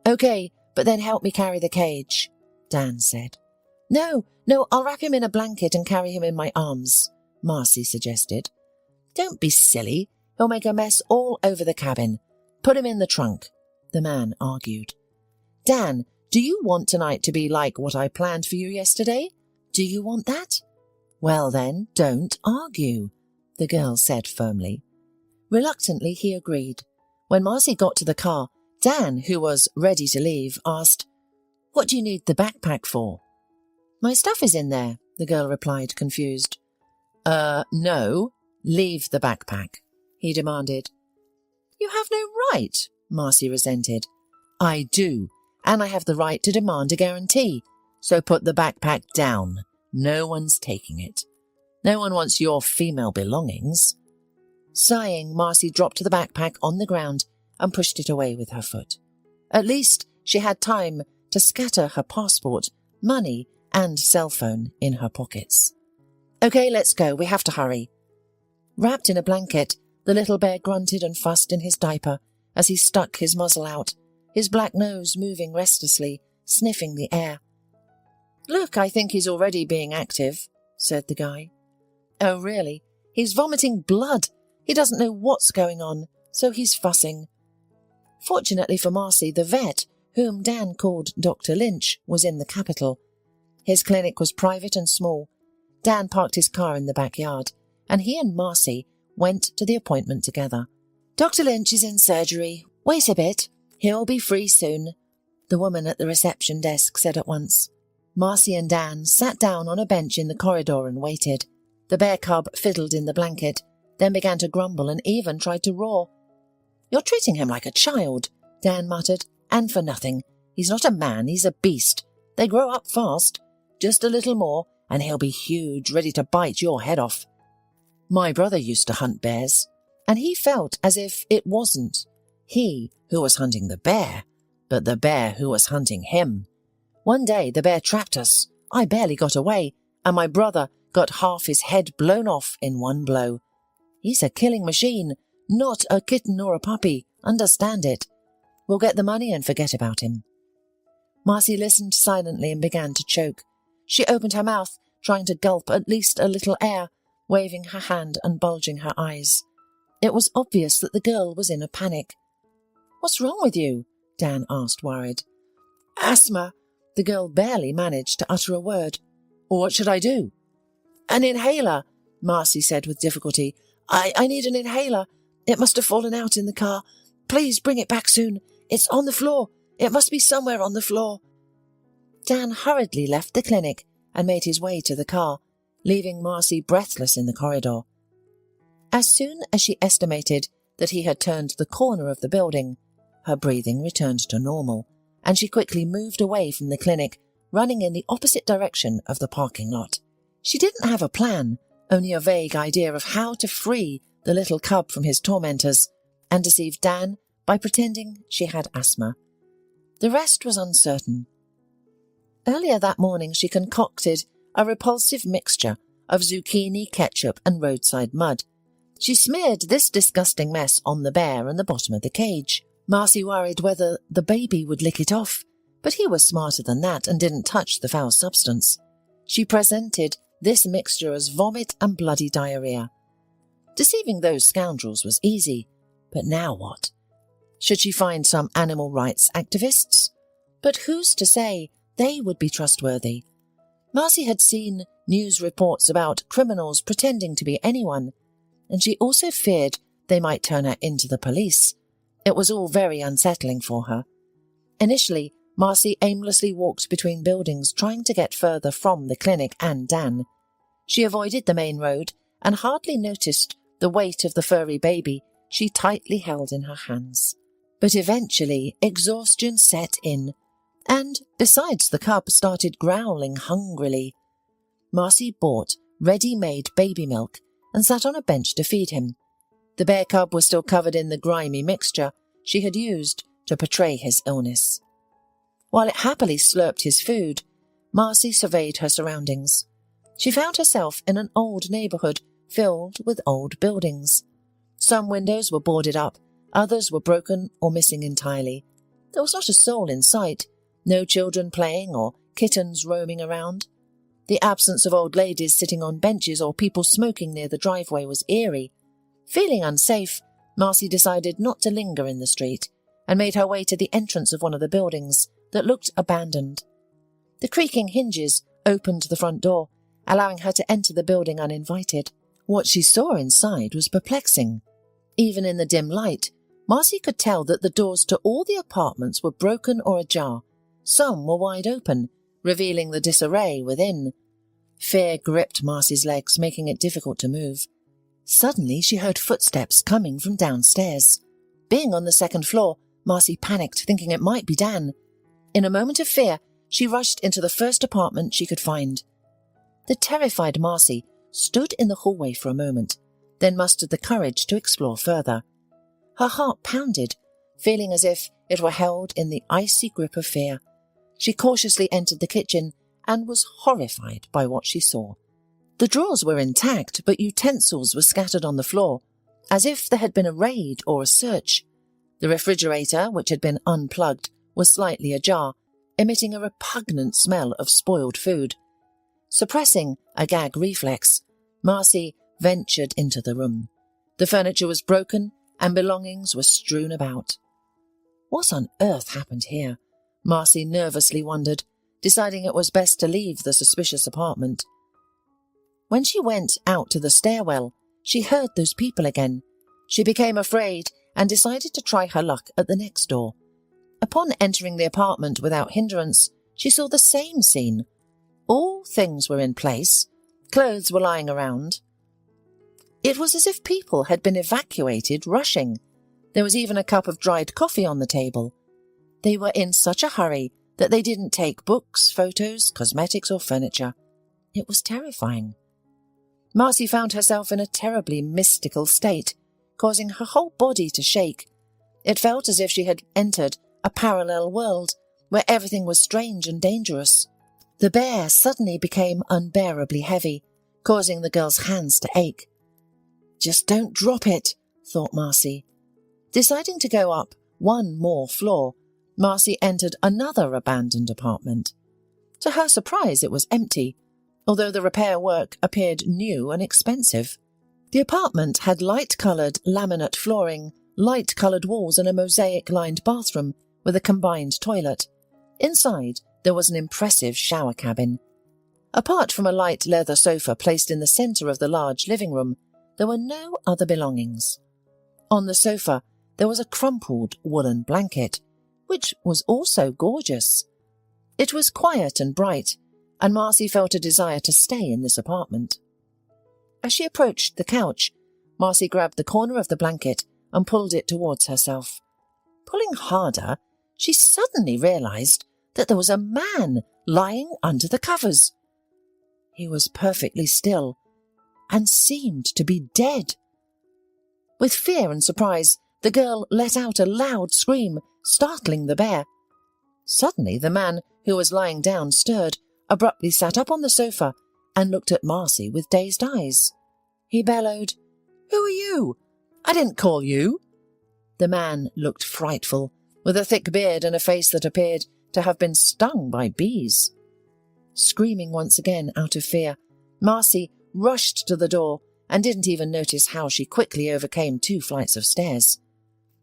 "Okay, but then help me carry the cage," Dan said. No, I'll wrap him in a blanket and carry him in my arms," Marcy suggested. "Don't be silly. He'll make a mess all over the cabin. Put him in the trunk," the man argued. "Dan, do you want tonight to be like what I planned for you yesterday? Do you want that?" "Well then, don't argue," the girl said firmly. Reluctantly, he agreed. When Marcy got to the car, Dan, who was ready to leave, asked, "What do you need the backpack for?" "My stuff is in there," the girl replied, confused. No, leave the backpack," he demanded. "You have no right," Marcy resented. "I do, and I have the right to demand a guarantee. So put the backpack down. No one's taking it. No one wants your female belongings." Sighing, Marcy dropped the backpack on the ground and pushed it away with her foot. At least she had time to scatter her passport, money, and cell phone in her pockets. "Okay, let's go. We have to hurry." Wrapped in a blanket, the little bear grunted and fussed in his diaper as he stuck his muzzle out, his black nose moving restlessly, sniffing the air. "Look, I think he's already being active," said the guy. "Oh, really? He's vomiting blood. He doesn't know what's going on, so he's fussing." Fortunately for Marcy, the vet, whom Dan called Dr. Lynch, was in the capital. His clinic was private and small. Dan parked his car in the backyard, and he and Marcy went to the appointment together. "Dr. Lynch is in surgery. Wait a bit. He'll be free soon," the woman at the reception desk said at once. Marcy and Dan sat down on a bench in the corridor and waited. The bear cub fiddled in the blanket, then began to grumble and even tried to roar. "You're treating him like a child," Dan muttered, "and for nothing. He's not a man, he's a beast. They grow up fast. Just a little more, and he'll be huge, ready to bite your head off. My brother used to hunt bears, and he felt as if it wasn't he who was hunting the bear, but the bear who was hunting him. One day the bear trapped us. I barely got away, and my brother got half his head blown off in one blow. He's a killing machine, not a kitten or a puppy. Understand it. We'll get the money and forget about him." Marcy listened silently and began to choke. She opened her mouth, trying to gulp at least a little air, waving her hand and bulging her eyes. It was obvious that the girl was in a panic. "What's wrong with you?" Dan asked, worried. "Asthma." The girl barely managed to utter a word. "What should I do?" "An inhaler," Marcy said with difficulty. I need an inhaler. It must have fallen out in the car. Please bring it back soon. It's on the floor. It must be somewhere on the floor." Dan hurriedly left the clinic and made his way to the car, leaving Marcy breathless in the corridor. As soon as she estimated that he had turned the corner of the building, her breathing returned to normal, and she quickly moved away from the clinic, running in the opposite direction of the parking lot. She didn't have a plan, only a vague idea of how to free the little cub from his tormentors and deceive Dan by pretending she had asthma. The rest was uncertain. Earlier that morning she concocted a repulsive mixture of zucchini, ketchup and roadside mud. She smeared this disgusting mess on the bear and the bottom of the cage. Marcy worried whether the baby would lick it off, But he was smarter than that and didn't touch the foul substance. She presented this mixture as vomit and bloody diarrhea. Deceiving those scoundrels was easy, but now what? Should she find some animal rights activists? But who's to say they would be trustworthy? Marcy had seen news reports about criminals pretending to be anyone, and she also feared they might turn her into the police. It was all very unsettling for her. Initially, Marcy aimlessly walked between buildings trying to get further from the clinic and Dan. She avoided the main road and hardly noticed the weight of the furry baby she tightly held in her hands. But eventually exhaustion set in, and besides the cub started growling hungrily. Marcy bought ready-made baby milk and sat on a bench to feed him. The bear cub was still covered in the grimy mixture she had used to portray his illness. While it happily slurped his food, Marcy surveyed her surroundings. She found herself in an old neighbourhood filled with old buildings. Some windows were boarded up, others were broken or missing entirely. There was not a soul in sight, no children playing or kittens roaming around. The absence of old ladies sitting on benches or people smoking near the driveway was eerie. Feeling unsafe, Marcy decided not to linger in the street and made her way to the entrance of one of the buildings that looked abandoned. The creaking hinges opened the front door, allowing her to enter the building uninvited. What she saw inside was perplexing. Even in the dim light, Marcy could tell that the doors to all the apartments were broken or ajar. Some were wide open, revealing the disarray within. Fear gripped Marcy's legs, making it difficult to move. Suddenly she heard footsteps coming from downstairs. Being on the second floor, Marcy panicked, thinking it might be Dan. In a moment of fear, she rushed into the first apartment she could find. The terrified Marcy stood in the hallway for a moment, then mustered the courage to explore further. Her heart pounded, feeling as if it were held in the icy grip of fear. She cautiously entered the kitchen and was horrified by what she saw. The drawers were intact, but utensils were scattered on the floor, as if there had been a raid or a search. The refrigerator, which had been unplugged, was slightly ajar, emitting a repugnant smell of spoiled food. Suppressing a gag reflex, Marcy ventured into the room. The furniture was broken and belongings were strewn about. What on earth happened here? Marcy nervously wondered, deciding it was best to leave the suspicious apartment. When she went out to the stairwell, she heard those people again. She became afraid and decided to try her luck at the next door. Upon entering the apartment without hindrance, she saw the same scene. All things were in place. Clothes were lying around. It was as if people had been evacuated, rushing. There was even a cup of dried coffee on the table. They were in such a hurry that they didn't take books, photos, cosmetics or furniture. It was terrifying. Marcy found herself in a terribly mystical state, causing her whole body to shake. It felt as if she had entered a parallel world where everything was strange and dangerous. The bear suddenly became unbearably heavy, causing the girl's hands to ache. Just don't drop it, thought Marcy. Deciding to go up one more floor, Marcy entered another abandoned apartment. To her surprise, it was empty, although the repair work appeared new and expensive. The apartment had light-coloured laminate flooring, light-coloured walls and a mosaic-lined bathroom with a combined toilet. Inside, there was an impressive shower cabin. Apart from a light leather sofa placed in the centre of the large living room, there were no other belongings. On the sofa, there was a crumpled woolen blanket, which was also gorgeous. It was quiet and bright, and Marcy felt a desire to stay in this apartment. As she approached the couch, Marcy grabbed the corner of the blanket and pulled it towards herself. Pulling harder, she suddenly realized that there was a man lying under the covers. He was perfectly still and seemed to be dead. With fear and surprise, the girl let out a loud scream, startling the bear. Suddenly, the man who was lying down stirred, abruptly sat up on the sofa, and looked at Marcy with dazed eyes. He bellowed, "Who are you? I didn't call you." The man looked frightful, with a thick beard and a face that appeared to have been stung by bees. Screaming once again out of fear, Marcy rushed to the door and didn't even notice how she quickly overcame 2 flights of stairs.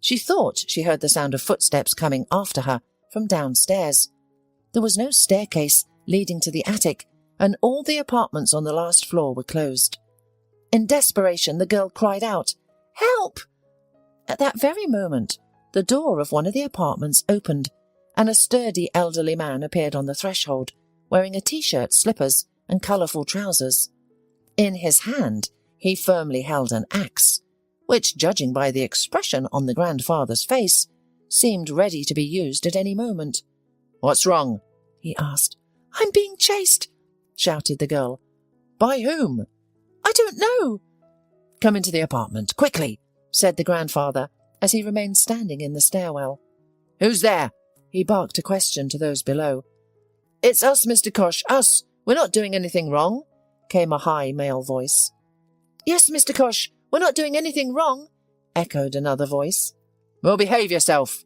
She thought she heard the sound of footsteps coming after her from downstairs. There was no staircase leading to the attic, and all the apartments on the last floor were closed. In desperation, the girl cried out, "Help!" At that very moment, the door of one of the apartments opened, and a sturdy elderly man appeared on the threshold, wearing a t-shirt, slippers, and colourful trousers. In his hand, he firmly held an axe, which, judging by the expression on the grandfather's face, seemed ready to be used at any moment. "What's wrong?" he asked. "I'm being chased," shouted the girl. "By whom?" "I don't know." "Come into the apartment, quickly," said the grandfather, as he remained standing in the stairwell. "Who's there?" he barked a question to those below. "It's us, Mr. Kosh, us. We're not doing anything wrong," came a high male voice. "Yes, Mr. Kosh, we're not doing anything wrong," echoed another voice. "Well, behave yourself,"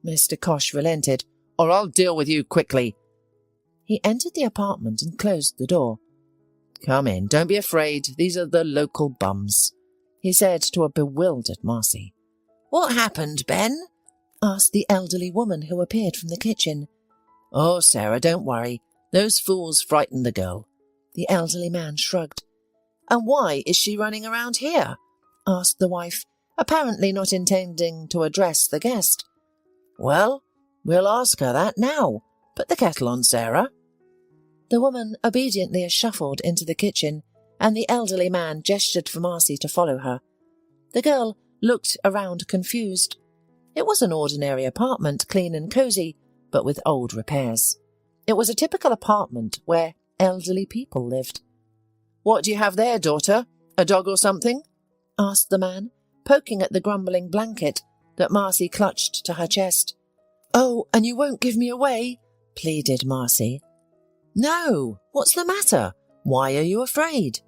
Mr. Kosh relented, "or I'll deal with you quickly." He entered the apartment and closed the door. "Come in, don't be afraid, these are the local bums," he said to a bewildered Marcy. "What happened, Ben?" asked the elderly woman who appeared from the kitchen. "Oh, Sarah, don't worry. Those fools frightened the girl." The elderly man shrugged. "And why is she running around here?" asked the wife, apparently not intending to address the guest. "Well, we'll ask her that now. Put the kettle on, Sarah." The woman obediently shuffled into the kitchen, and the elderly man gestured for Marcy to follow her. The girl looked around confused. It was an ordinary apartment, clean and cosy, but with old repairs. It was a typical apartment where elderly people lived. "What do you have there, daughter? A dog or something?" asked the man, poking at the grumbling blanket that Marcy clutched to her chest. "Oh, and you won't give me away?" pleaded Marcy. "No, what's the matter? Why are you afraid?"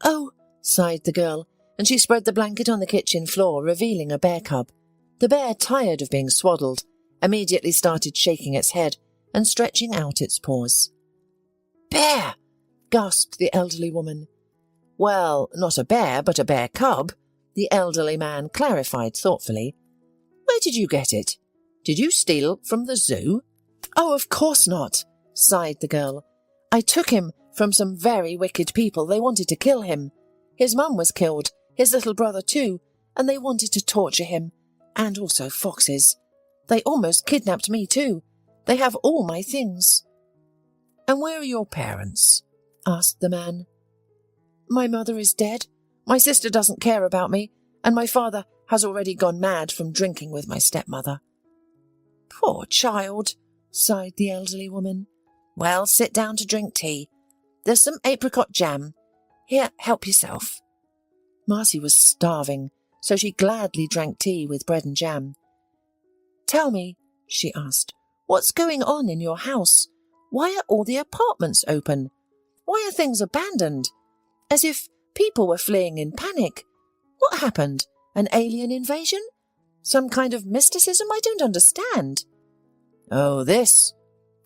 "Oh," sighed the girl, and she spread the blanket on the kitchen floor, revealing a bear cub. The bear, tired of being swaddled, immediately started shaking its head and stretching out its paws. "Bear!" gasped the elderly woman. "Well, not a bear, but a bear cub," the elderly man clarified thoughtfully. "Where did you get it? Did you steal from the zoo?" "Oh, of course not," sighed the girl. "I took him from some very wicked people. They wanted to kill him. His mum was killed, his little brother too, and they wanted to torture him. And also foxes. They almost kidnapped me too. They have all my things." "And where are your parents?" asked the man. "My mother is dead. My sister doesn't care about me, and my father has already gone mad from drinking with my stepmother." "Poor child," sighed the elderly woman. "Well, sit down to drink tea. There's some apricot jam. Here, help yourself." Marcy was starving, so she gladly drank tea with bread and jam. "Tell me," she asked, "what's going on in your house? Why are all the apartments open? Why are things abandoned? As if people were fleeing in panic. What happened? An alien invasion? Some kind of mysticism I don't understand." "Oh, this."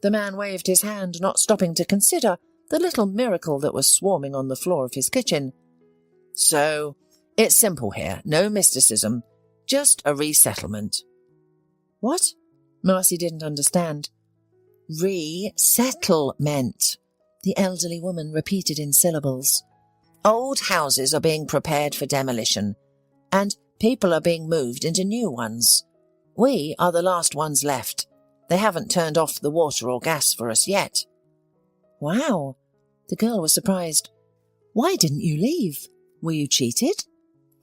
The man waved his hand, not stopping to consider the little miracle that was swarming on the floor of his kitchen. "So, it's simple here, no mysticism, just a resettlement." "What?" Marcy didn't understand. "Resettlement," the elderly woman repeated in syllables. "Old houses are being prepared for demolition, and people are being moved into new ones. We are the last ones left. They haven't turned off the water or gas for us yet." "Wow." The girl was surprised. "Why didn't you leave? Were you cheated?"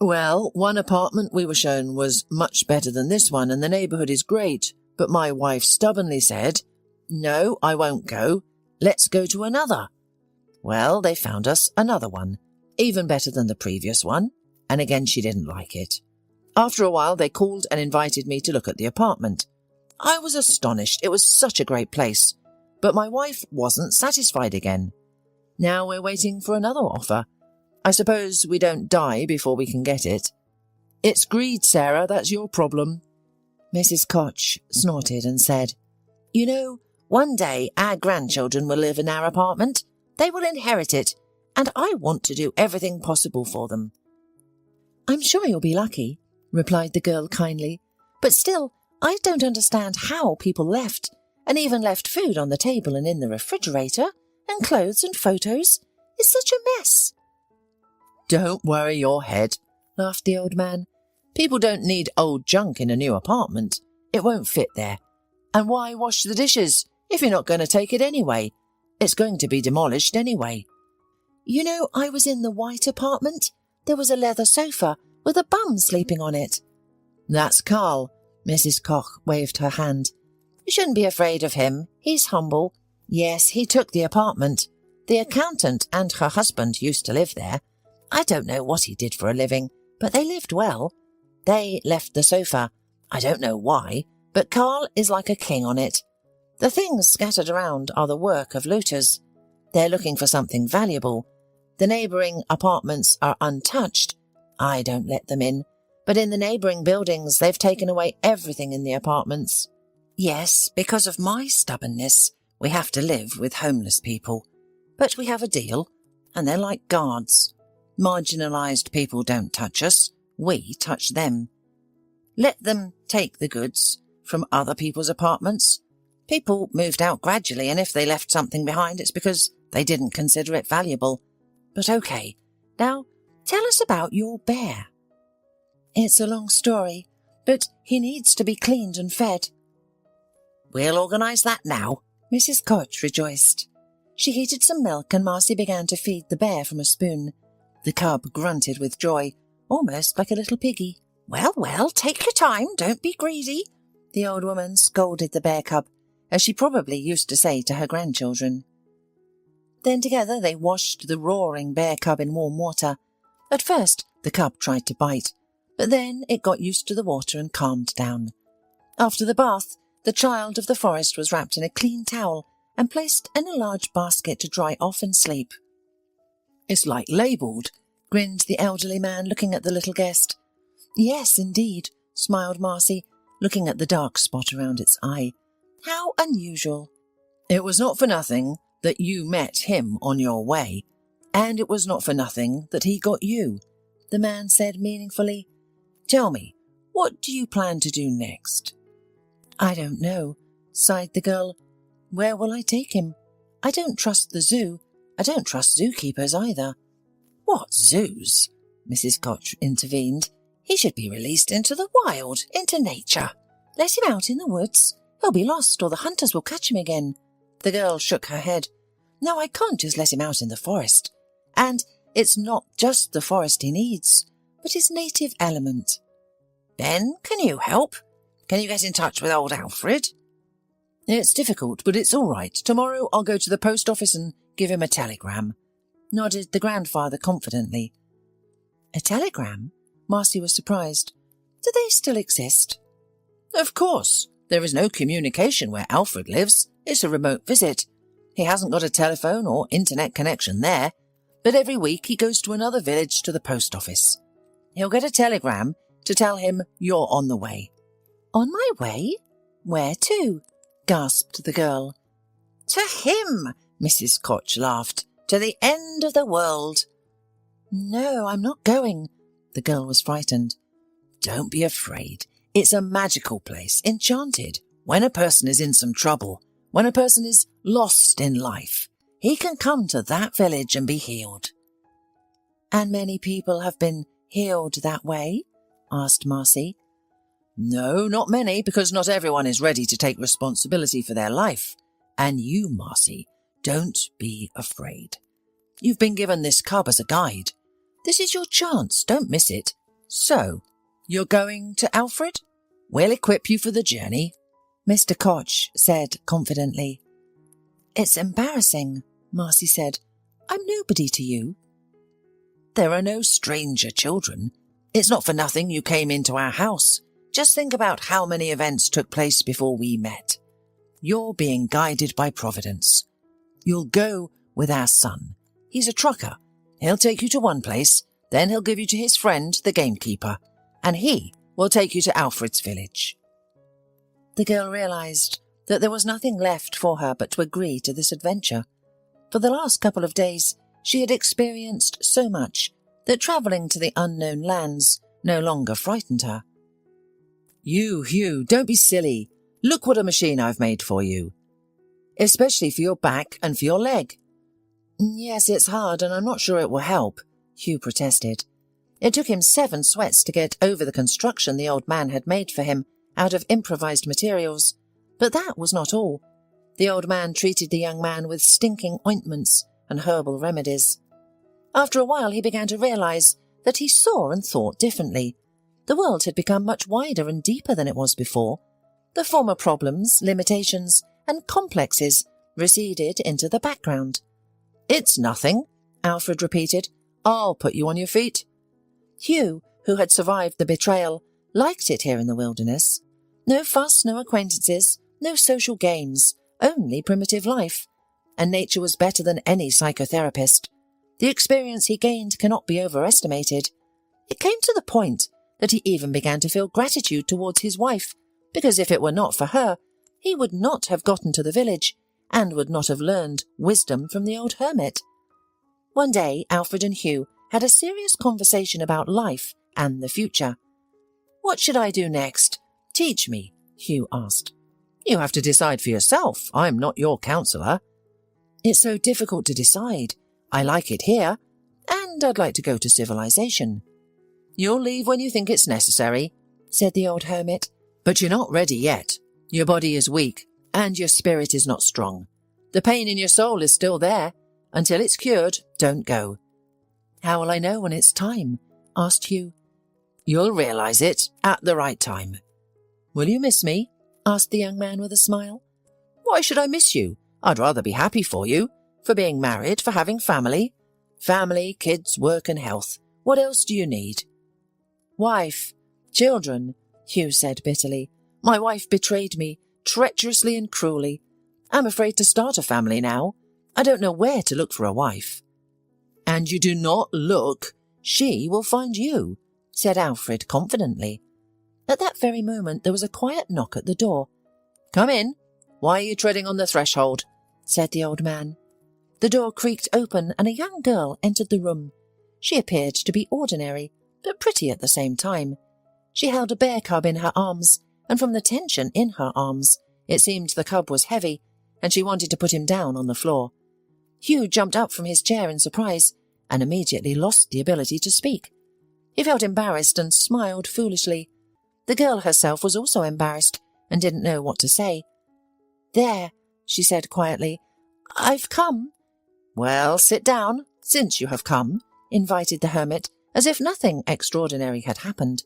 "Well, one apartment we were shown was much better than this one, and the neighbourhood is great, but my wife stubbornly said, 'No, I won't go. Let's go to another.' Well, they found us another one, even better than the previous one, and again she didn't like it. After a while, they called and invited me to look at the apartment. I was astonished. It was such a great place. But my wife wasn't satisfied again. Now we're waiting for another offer. I suppose we don't die before we can get it." "It's greed, Sarah. That's your problem." Mrs. Koch snorted and said, You know, one day our grandchildren will live in our apartment. They will inherit it, and I want to do everything possible for them." "I'm sure you'll be lucky," replied the girl kindly. "But still, I don't understand how people left, and even left food on the table and in the refrigerator, and clothes and photos. It's such a mess." "Don't worry your head," laughed the old man. "People don't need old junk in a new apartment. It won't fit there. And why wash the dishes if you're not going to take it anyway? It's going to be demolished anyway." "You know, I was in the white apartment. There was a leather sofa with a bum sleeping on it." "That's Carl." Mrs. Koch waved her hand. "You shouldn't be afraid of him. He's humble. Yes, he took the apartment. The accountant and her husband used to live there. I don't know what he did for a living, but they lived well. They left the sofa. I don't know why, but Carl is like a king on it. The things scattered around are the work of looters. They're looking for something valuable. The neighbouring apartments are untouched. I don't let them in, but in the neighbouring buildings they've taken away everything in the apartments. Yes, because of my stubbornness, we have to live with homeless people. But we have a deal, and they're like guards. Marginalised people don't touch us, we touch them. Let them take the goods from other people's apartments. People moved out gradually, and if they left something behind, it's because they didn't consider it valuable. But okay, now tell us about your bear." "It's a long story, but he needs to be cleaned and fed." "We'll organise that now," Mrs. Koch rejoiced. She heated some milk and Marcy began to feed the bear from a spoon. The cub grunted with joy, almost like a little piggy. "Well, well, take your time, don't be greedy," the old woman scolded the bear cub, as she probably used to say to her grandchildren. Then together they washed the roaring bear cub in warm water. At first the cub tried to bite, but then it got used to the water and calmed down. After the bath, the child of the forest was wrapped in a clean towel and placed in a large basket to dry off and sleep. "It's like labelled," grinned the elderly man, looking at the little guest. "Yes, indeed," smiled Marcy, looking at the dark spot around its eye. "How unusual." "It was not for nothing that you met him on your way, and it was not for nothing that he got you," the man said meaningfully. "Tell me, what do you plan to do next?" "I don't know," sighed the girl. "Where will I take him? I don't trust the zoo. I don't trust zookeepers either." "What zoos?" Mrs. Koch intervened. "He should be released into the wild, into nature. Let him out in the woods. He'll be lost or the hunters will catch him again." The girl shook her head. "No, I can't just let him out in the forest. And it's not just the forest he needs, but his native element." "Then can you help? Can you get in touch with old Alfred?" "It's difficult, but it's all right. Tomorrow I'll go to the post office and give him a telegram," nodded the grandfather confidently. A telegram? Marcy was surprised. Do they still exist? "Of course. There is no communication where Alfred lives. It's a remote visit. He hasn't got a telephone or internet connection there, but every week he goes to another village to the post office. He'll get a telegram to tell him you're on the way." "On my way? Where to?" gasped the girl. "To him," Mrs. Koch laughed. "To the end of the world." "No, I'm not going." The girl was frightened. "Don't be afraid. It's a magical place, enchanted. When a person is in some trouble, when a person is lost in life, he can come to that village and be healed." "And many people have been healed that way?" asked Marcy. "No, not many, because not everyone is ready to take responsibility for their life. And you, Marcy, don't be afraid. You've been given this cub as a guide. This is your chance, don't miss it. So, you're going to Alfred? We'll equip you for the journey," Mr. Koch said confidently. "It's embarrassing," Marcy said. "I'm nobody to you." "There are no stranger children. It's not for nothing you came into our house. Just think about how many events took place before we met. You're being guided by Providence. You'll go with our son. He's a trucker. He'll take you to one place, then he'll give you to his friend, the gamekeeper, and he will take you to Alfred's village." The girl realised that there was nothing left for her but to agree to this adventure. For the last couple of days she had experienced so much that travelling to the unknown lands no longer frightened her. "You, Hugh, don't be silly. Look what a machine I've made for you. Especially for your back and for your leg." "Yes, it's hard and I'm not sure it will help," Hugh protested. It took him 7 sweats to get over the construction the old man had made for him out of improvised materials. But that was not all. The old man treated the young man with stinking ointments and herbal remedies. After a while he began to realize that he saw and thought differently. The world had become much wider and deeper than it was before. The former problems, limitations, and complexes receded into the background. "It's nothing," Alfred repeated. "I'll put you on your feet." Hugh, who had survived the betrayal, liked it here in the wilderness. No fuss, no acquaintances, no social games, only primitive life. And nature was better than any psychotherapist. The experience he gained cannot be overestimated. It came to the point that he even began to feel gratitude towards his wife, because if it were not for her, he would not have gotten to the village and would not have learned wisdom from the old hermit. One day, Alfred and Hugh had a serious conversation about life and the future. "What should I do next? Teach me," Hugh asked. "You have to decide for yourself. I'm not your counsellor." "It's so difficult to decide. I like it here, and I'd like to go to civilization." "You'll leave when you think it's necessary," said the old hermit. "But you're not ready yet. Your body is weak, and your spirit is not strong. The pain in your soul is still there. Until it's cured, don't go." "How will I know when it's time?" asked Hugh. "You'll realize it at the right time." "Will you miss me?" asked the young man with a smile. "Why should I miss you? I'd rather be happy for you, for being married, for having family. Family, kids, work and health. What else do you need?" "Wife, children," Hugh said bitterly. "My wife betrayed me, treacherously and cruelly. I'm afraid to start a family now. I don't know where to look for a wife." "And you do not look. She will find you," said Alfred confidently. At that very moment there was a quiet knock at the door. "Come in. Why are you treading on the threshold?" said the old man. The door creaked open and a young girl entered the room. She appeared to be ordinary, but pretty at the same time. She held a bear cub in her arms, and from the tension in her arms, it seemed the cub was heavy, and she wanted to put him down on the floor. Hugh jumped up from his chair in surprise and immediately lost the ability to speak. He felt embarrassed and smiled foolishly. The girl herself was also embarrassed and didn't know what to say. "There," she said quietly. "I've come." "Well, sit down, since you have come," invited the hermit, as if nothing extraordinary had happened.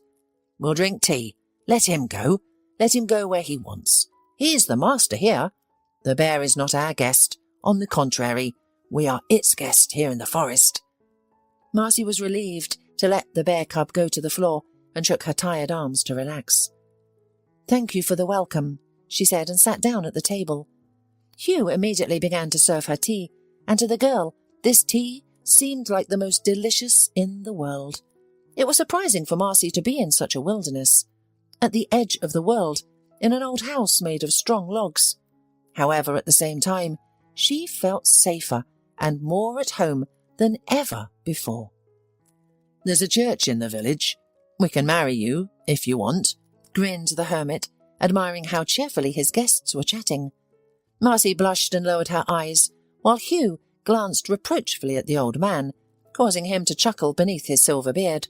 "We'll drink tea. Let him go. Let him go where he wants. He's the master here. The bear is not our guest. On the contrary, we are its guest here in the forest." Marcy was relieved to let the bear cub go to the floor and shook her tired arms to relax. "Thank you for the welcome," she said, and sat down at the table. Hugh immediately began to serve her tea, and to the girl this tea seemed like the most delicious in the world. It was surprising for Marcy to be in such a wilderness, at the edge of the world, in an old house made of strong logs. However, at the same time, she felt safer and more at home than ever before. "There's a church in the village. We can marry you, if you want," grinned the hermit, admiring how cheerfully his guests were chatting. Marcy blushed and lowered her eyes, while Hugh glanced reproachfully at the old man, causing him to chuckle beneath his silver beard.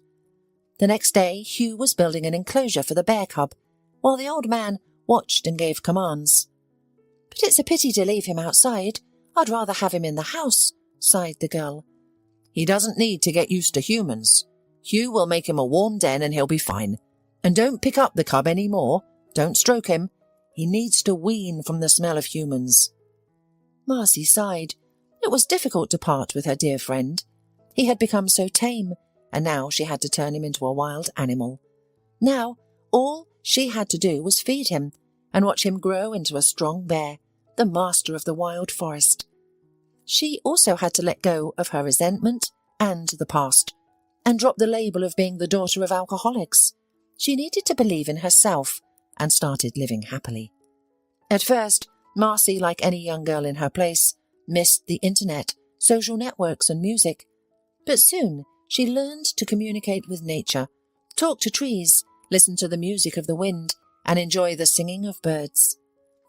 The next day, Hugh was building an enclosure for the bear cub, while the old man watched and gave commands. "But it's a pity to leave him outside. I'd rather have him in the house," sighed the girl. "He doesn't need to get used to humans. Hugh will make him a warm den and he'll be fine. And don't pick up the cub any more. Don't stroke him. He needs to wean from the smell of humans." Marcy sighed. It was difficult to part with her dear friend. He had become so tame, and now she had to turn him into a wild animal. Now, all she had to do was feed him and watch him grow into a strong bear, the master of the wild forest. She also had to let go of her resentment and the past, and drop the label of being the daughter of alcoholics. She needed to believe in herself and started living happily. At first, Marcy, like any young girl in her place, missed the internet, social networks and music. But soon she learned to communicate with nature, talk to trees, listen to the music of the wind, and enjoy the singing of birds.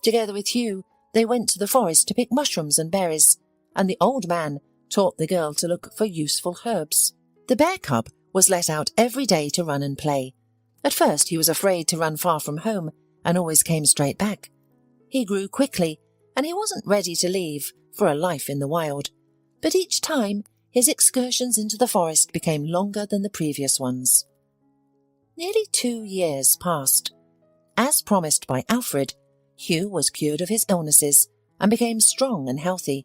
Together with Hugh, they went to the forest to pick mushrooms and berries, and the old man taught the girl to look for useful herbs. The bear cub was let out every day to run and play. At first he was afraid to run far from home and always came straight back. He grew quickly, and he wasn't ready to leave for a life in the wild. But each time, his excursions into the forest became longer than the previous ones. Nearly 2 years passed. As promised by Alfred, Hugh was cured of his illnesses and became strong and healthy.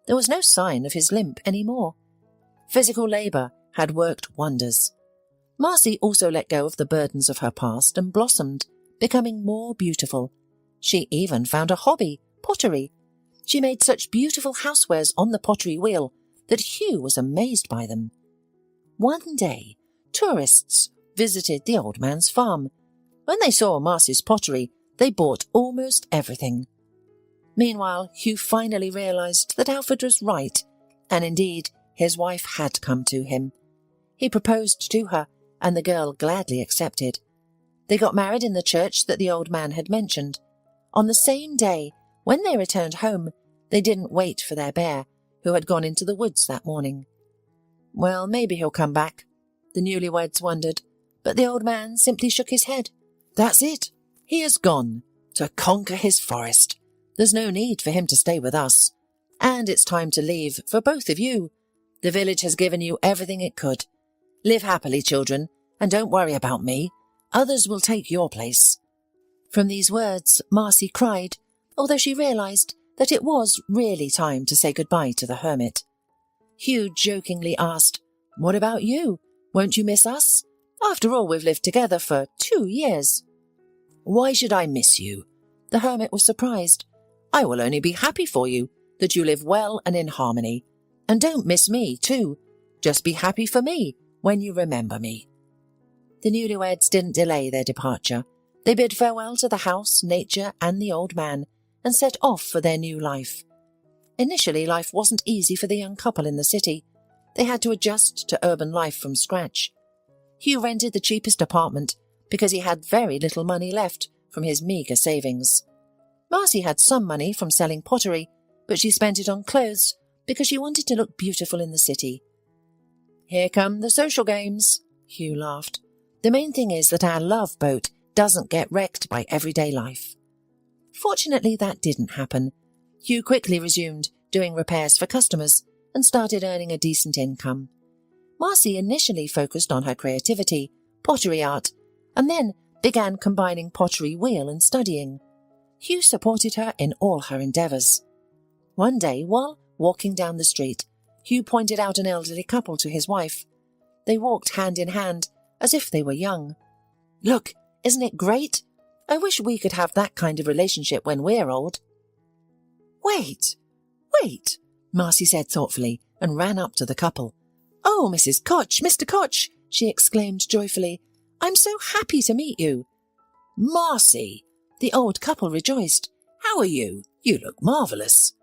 There was no sign of his limp anymore. Physical labour had worked wonders. Marcy also let go of the burdens of her past and blossomed, becoming more beautiful. She even found a hobby, pottery. She made such beautiful housewares on the pottery wheel that Hugh was amazed by them. One day, tourists visited the old man's farm. When they saw Marcy's pottery, they bought almost everything. Meanwhile, Hugh finally realised that Alfred was right, and indeed his wife had come to him. He proposed to her, and the girl gladly accepted. They got married in the church that the old man had mentioned. On the same day, when they returned home, they didn't wait for their bear, who had gone into the woods that morning. Well, maybe he'll come back, the newlyweds wondered, but the old man simply shook his head. That's it. He has gone to conquer his forest. There's no need for him to stay with us. And it's time to leave for both of you. The village has given you everything it could. Live happily, children, and don't worry about me. Others will take your place. From these words, Marcy cried, although she realised that it was really time to say goodbye to the hermit. Hugh jokingly asked, "What about you? Won't you miss us? After all, we've lived together for 2 years." "Why should I miss you?" The hermit was surprised. "I will only be happy for you, that you live well and in harmony. And don't miss me, too. Just be happy for me when you remember me." The newlyweds didn't delay their departure. They bid farewell to the house, nature, and the old man, and set off for their new life. Initially, life wasn't easy for the young couple in the city. They had to adjust to urban life from scratch. Hugh rented the cheapest apartment because he had very little money left from his meagre savings. Marcy had some money from selling pottery, but she spent it on clothes because she wanted to look beautiful in the city. "Here come the social games," Hugh laughed. "The main thing is that our love boat doesn't get wrecked by everyday life." Fortunately, that didn't happen. Hugh quickly resumed doing repairs for customers and started earning a decent income. Marcy initially focused on her creativity, pottery art, and then began combining pottery wheel and studying. Hugh supported her in all her endeavours. One day, while walking down the street, Hugh pointed out an elderly couple to his wife. They walked hand in hand, as if they were young. "Look, isn't it great? I wish we could have that kind of relationship when we're old." Wait, Marcy said thoughtfully, and ran up to the couple. "Oh, Mrs. Koch, Mr. Koch," she exclaimed joyfully. "I'm so happy to meet you." "Marcy!" The old couple rejoiced. "How are you? You look marvellous."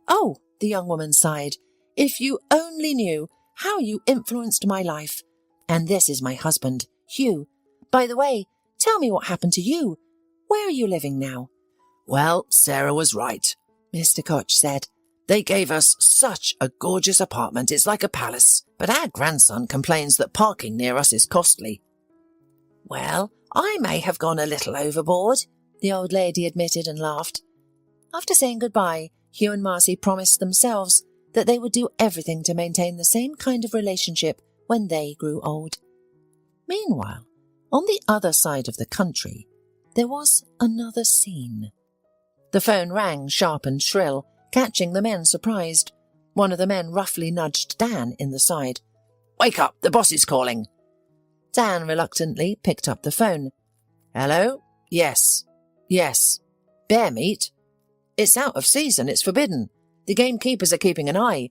"Oh," the young woman sighed, "if you only knew how you influenced my life. And this is my husband, Hugh. By the way, tell me what happened to you. Where are you living now?" "Well, Sarah was right," Mr. Koch said. "They gave us such a gorgeous apartment, it's like a palace. But our grandson complains that parking near us is costly." "Well, I may have gone a little overboard," the old lady admitted and laughed. After saying goodbye, Hugh and Marcy promised themselves that they would do everything to maintain the same kind of relationship when they grew old. Meanwhile, on the other side of the country, there was another scene. The phone rang sharp and shrill, catching the men surprised. One of the men roughly nudged Dan in the side. "Wake up, the boss is calling." Dan reluctantly picked up the phone. "Hello? Yes. Bear meat? It's out of season, it's forbidden. The gamekeepers are keeping an eye.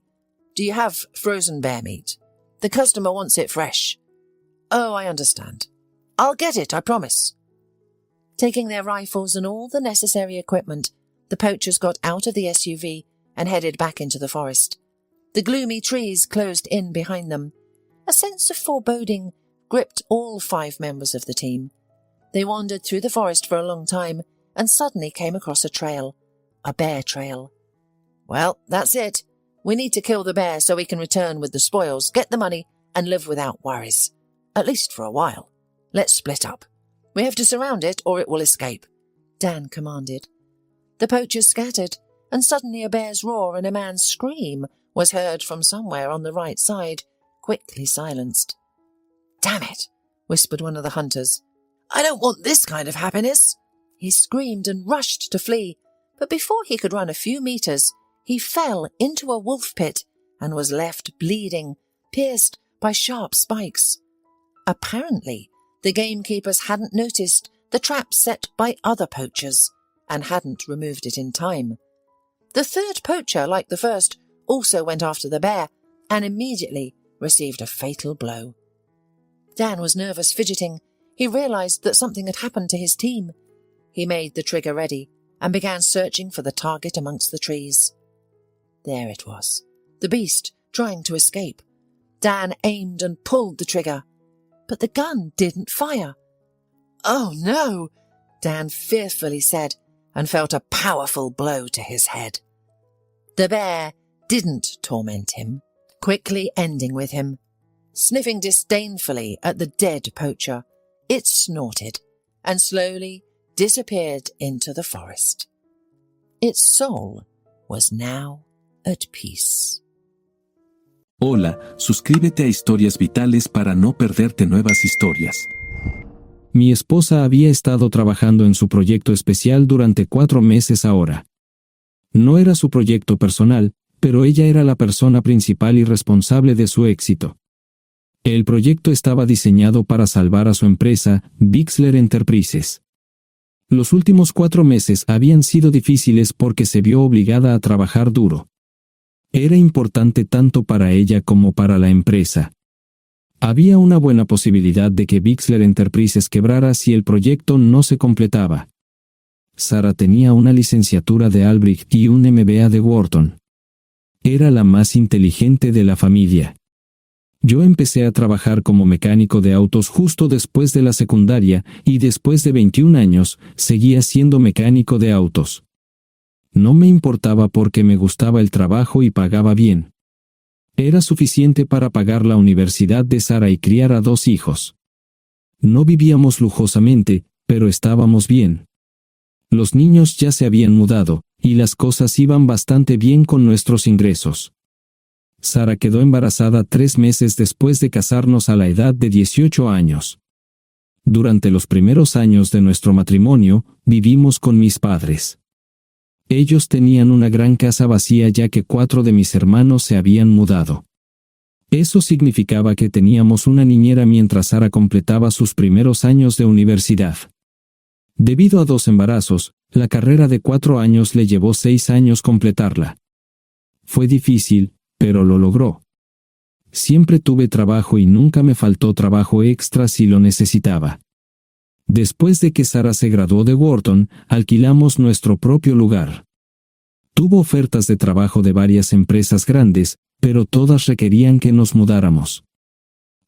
Do you have frozen bear meat? The customer wants it fresh." "Oh, I understand. I'll get it, I promise." Taking their rifles and all the necessary equipment, the poachers got out of the SUV and headed back into the forest. The gloomy trees closed in behind them. A sense of foreboding gripped all 5 members of the team. They wandered through the forest for a long time and suddenly came across a trail. A bear trail. "Well, that's it. We need to kill the bear so we can return with the spoils, get the money, and live without worries. At least for a while. Let's split up. We have to surround it or it will escape," Dan commanded. The poachers scattered, and suddenly a bear's roar and a man's scream was heard from somewhere on the right side, quickly silenced. "Damn it," whispered one of the hunters. "I don't want this kind of happiness." He screamed and rushed to flee, but before he could run a few meters, he fell into a wolf pit and was left bleeding, pierced by sharp spikes. Apparently, the gamekeepers hadn't noticed the trap set by other poachers and hadn't removed it in time. The third poacher, like the first, also went after the bear and immediately received a fatal blow. Dan was nervous, fidgeting. He realized that something had happened to his team. He made the trigger ready and began searching for the target amongst the trees. There it was, the beast trying to escape. Dan aimed and pulled the trigger, but the gun didn't fire. "Oh no," Dan fearfully said, and felt a powerful blow to his head. The bear didn't torment him, quickly ending with him. Sniffing disdainfully at the dead poacher, it snorted and slowly disappeared into the forest. Its soul was now at peace. Hola, suscríbete a Historias Vitales para no perderte nuevas historias. Mi esposa había estado trabajando en su proyecto especial durante 4 meses ahora. No era su proyecto personal, pero ella era la persona principal y responsable de su éxito. El proyecto estaba diseñado para salvar a su empresa, Bixler Enterprises. Los últimos 4 meses habían sido difíciles porque se vio obligada a trabajar duro. Era importante tanto para ella como para la empresa. Había una buena posibilidad de que Bixler Enterprises quebrara si el proyecto no se completaba. Sara tenía una licenciatura de Albrecht y un MBA de Wharton. Era la más inteligente de la familia. Yo empecé a trabajar como mecánico de autos justo después de la secundaria y después de 21 años seguía siendo mecánico de autos. No me importaba porque me gustaba el trabajo y pagaba bien. Era suficiente para pagar la universidad de Sara y criar a 2 hijos. No vivíamos lujosamente, pero estábamos bien. Los niños ya se habían mudado, y las cosas iban bastante bien con nuestros ingresos. Sara quedó embarazada 3 meses después de casarnos a la edad de 18 años. Durante los primeros años de nuestro matrimonio, vivimos con mis padres. Ellos tenían una gran casa vacía ya que 4 de mis hermanos se habían mudado. Eso significaba que teníamos una niñera mientras Sara completaba sus primeros años de universidad. Debido a 2 embarazos, la carrera de 4 años le llevó 6 años completarla. Fue difícil, pero lo logró. Siempre tuve trabajo y nunca me faltó trabajo extra si lo necesitaba. Después de que Sara se graduó de Wharton, alquilamos nuestro propio lugar. Tuvo ofertas de trabajo de varias empresas grandes, pero todas requerían que nos mudáramos.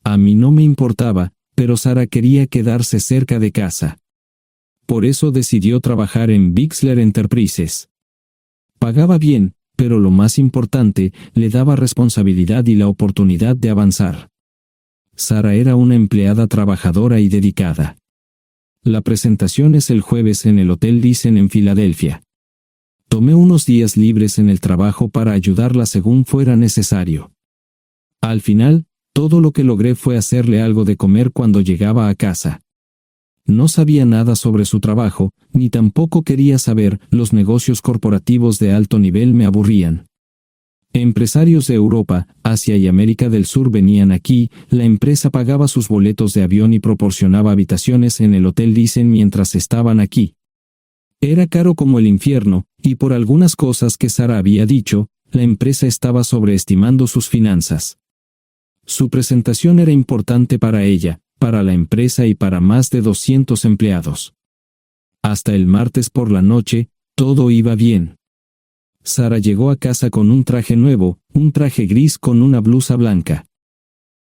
A mí no me importaba, pero Sara quería quedarse cerca de casa. Por eso decidió trabajar en Bixler Enterprises. Pagaba bien, pero lo más importante, le daba responsabilidad y la oportunidad de avanzar. Sara era una empleada trabajadora y dedicada. La presentación es el jueves en el Hotel Thyssen en Filadelfia. Tomé unos días libres en el trabajo para ayudarla según fuera necesario. Al final, todo lo que logré fue hacerle algo de comer cuando llegaba a casa. No sabía nada sobre su trabajo, ni tampoco quería saber, los negocios corporativos de alto nivel me aburrían. Empresarios de Europa, Asia y América del Sur venían aquí, la empresa pagaba sus boletos de avión y proporcionaba habitaciones en el Hotel Thyssen mientras estaban aquí. Era caro como el infierno, y por algunas cosas que Sara había dicho, la empresa estaba sobreestimando sus finanzas. Su presentación era importante para ella, para la empresa y para más de 200 empleados. Hasta el martes por la noche, todo iba bien. Sara llegó a casa con un traje nuevo, un traje gris con una blusa blanca.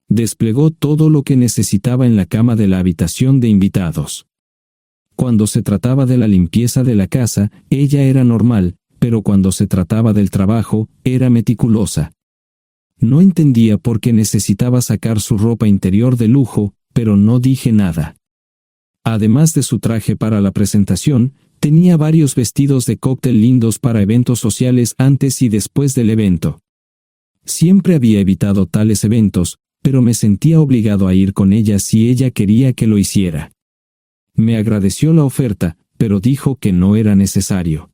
Desplegó todo lo que necesitaba en la cama de la habitación de invitados. Cuando se trataba de la limpieza de la casa, ella era normal, pero cuando se trataba del trabajo, era meticulosa. No entendía por qué necesitaba sacar su ropa interior de lujo, pero no dije nada. Además de su traje para la presentación, tenía varios vestidos de cóctel lindos para eventos sociales antes y después del evento. Siempre había evitado tales eventos, pero me sentía obligado a ir con ella si ella quería que lo hiciera. Me agradeció la oferta, pero dijo que no era necesario.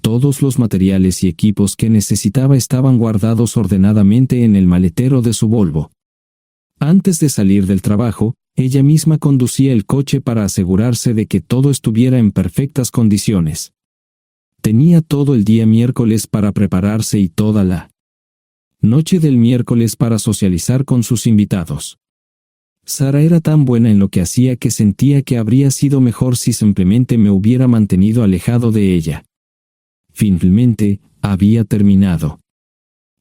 Todos los materiales y equipos que necesitaba estaban guardados ordenadamente en el maletero de su Volvo. Antes de salir del trabajo, ella misma conducía el coche para asegurarse de que todo estuviera en perfectas condiciones. Tenía todo el día miércoles para prepararse y toda la noche del miércoles para socializar con sus invitados. Sara era tan buena en lo que hacía que sentía que habría sido mejor si simplemente me hubiera mantenido alejado de ella. Finalmente, había terminado.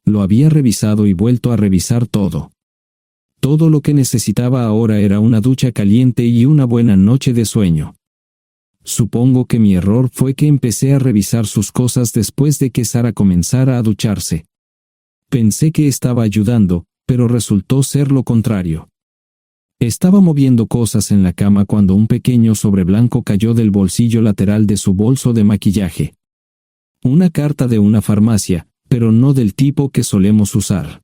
Lo había revisado y vuelto a revisar todo. Todo lo que necesitaba ahora era una ducha caliente y una buena noche de sueño. Supongo que mi error fue que empecé a revisar sus cosas después de que Sara comenzara a ducharse. Pensé que estaba ayudando, pero resultó ser lo contrario. Estaba moviendo cosas en la cama cuando un pequeño sobre blanco cayó del bolsillo lateral de su bolso de maquillaje. Una carta de una farmacia, pero no del tipo que solemos usar.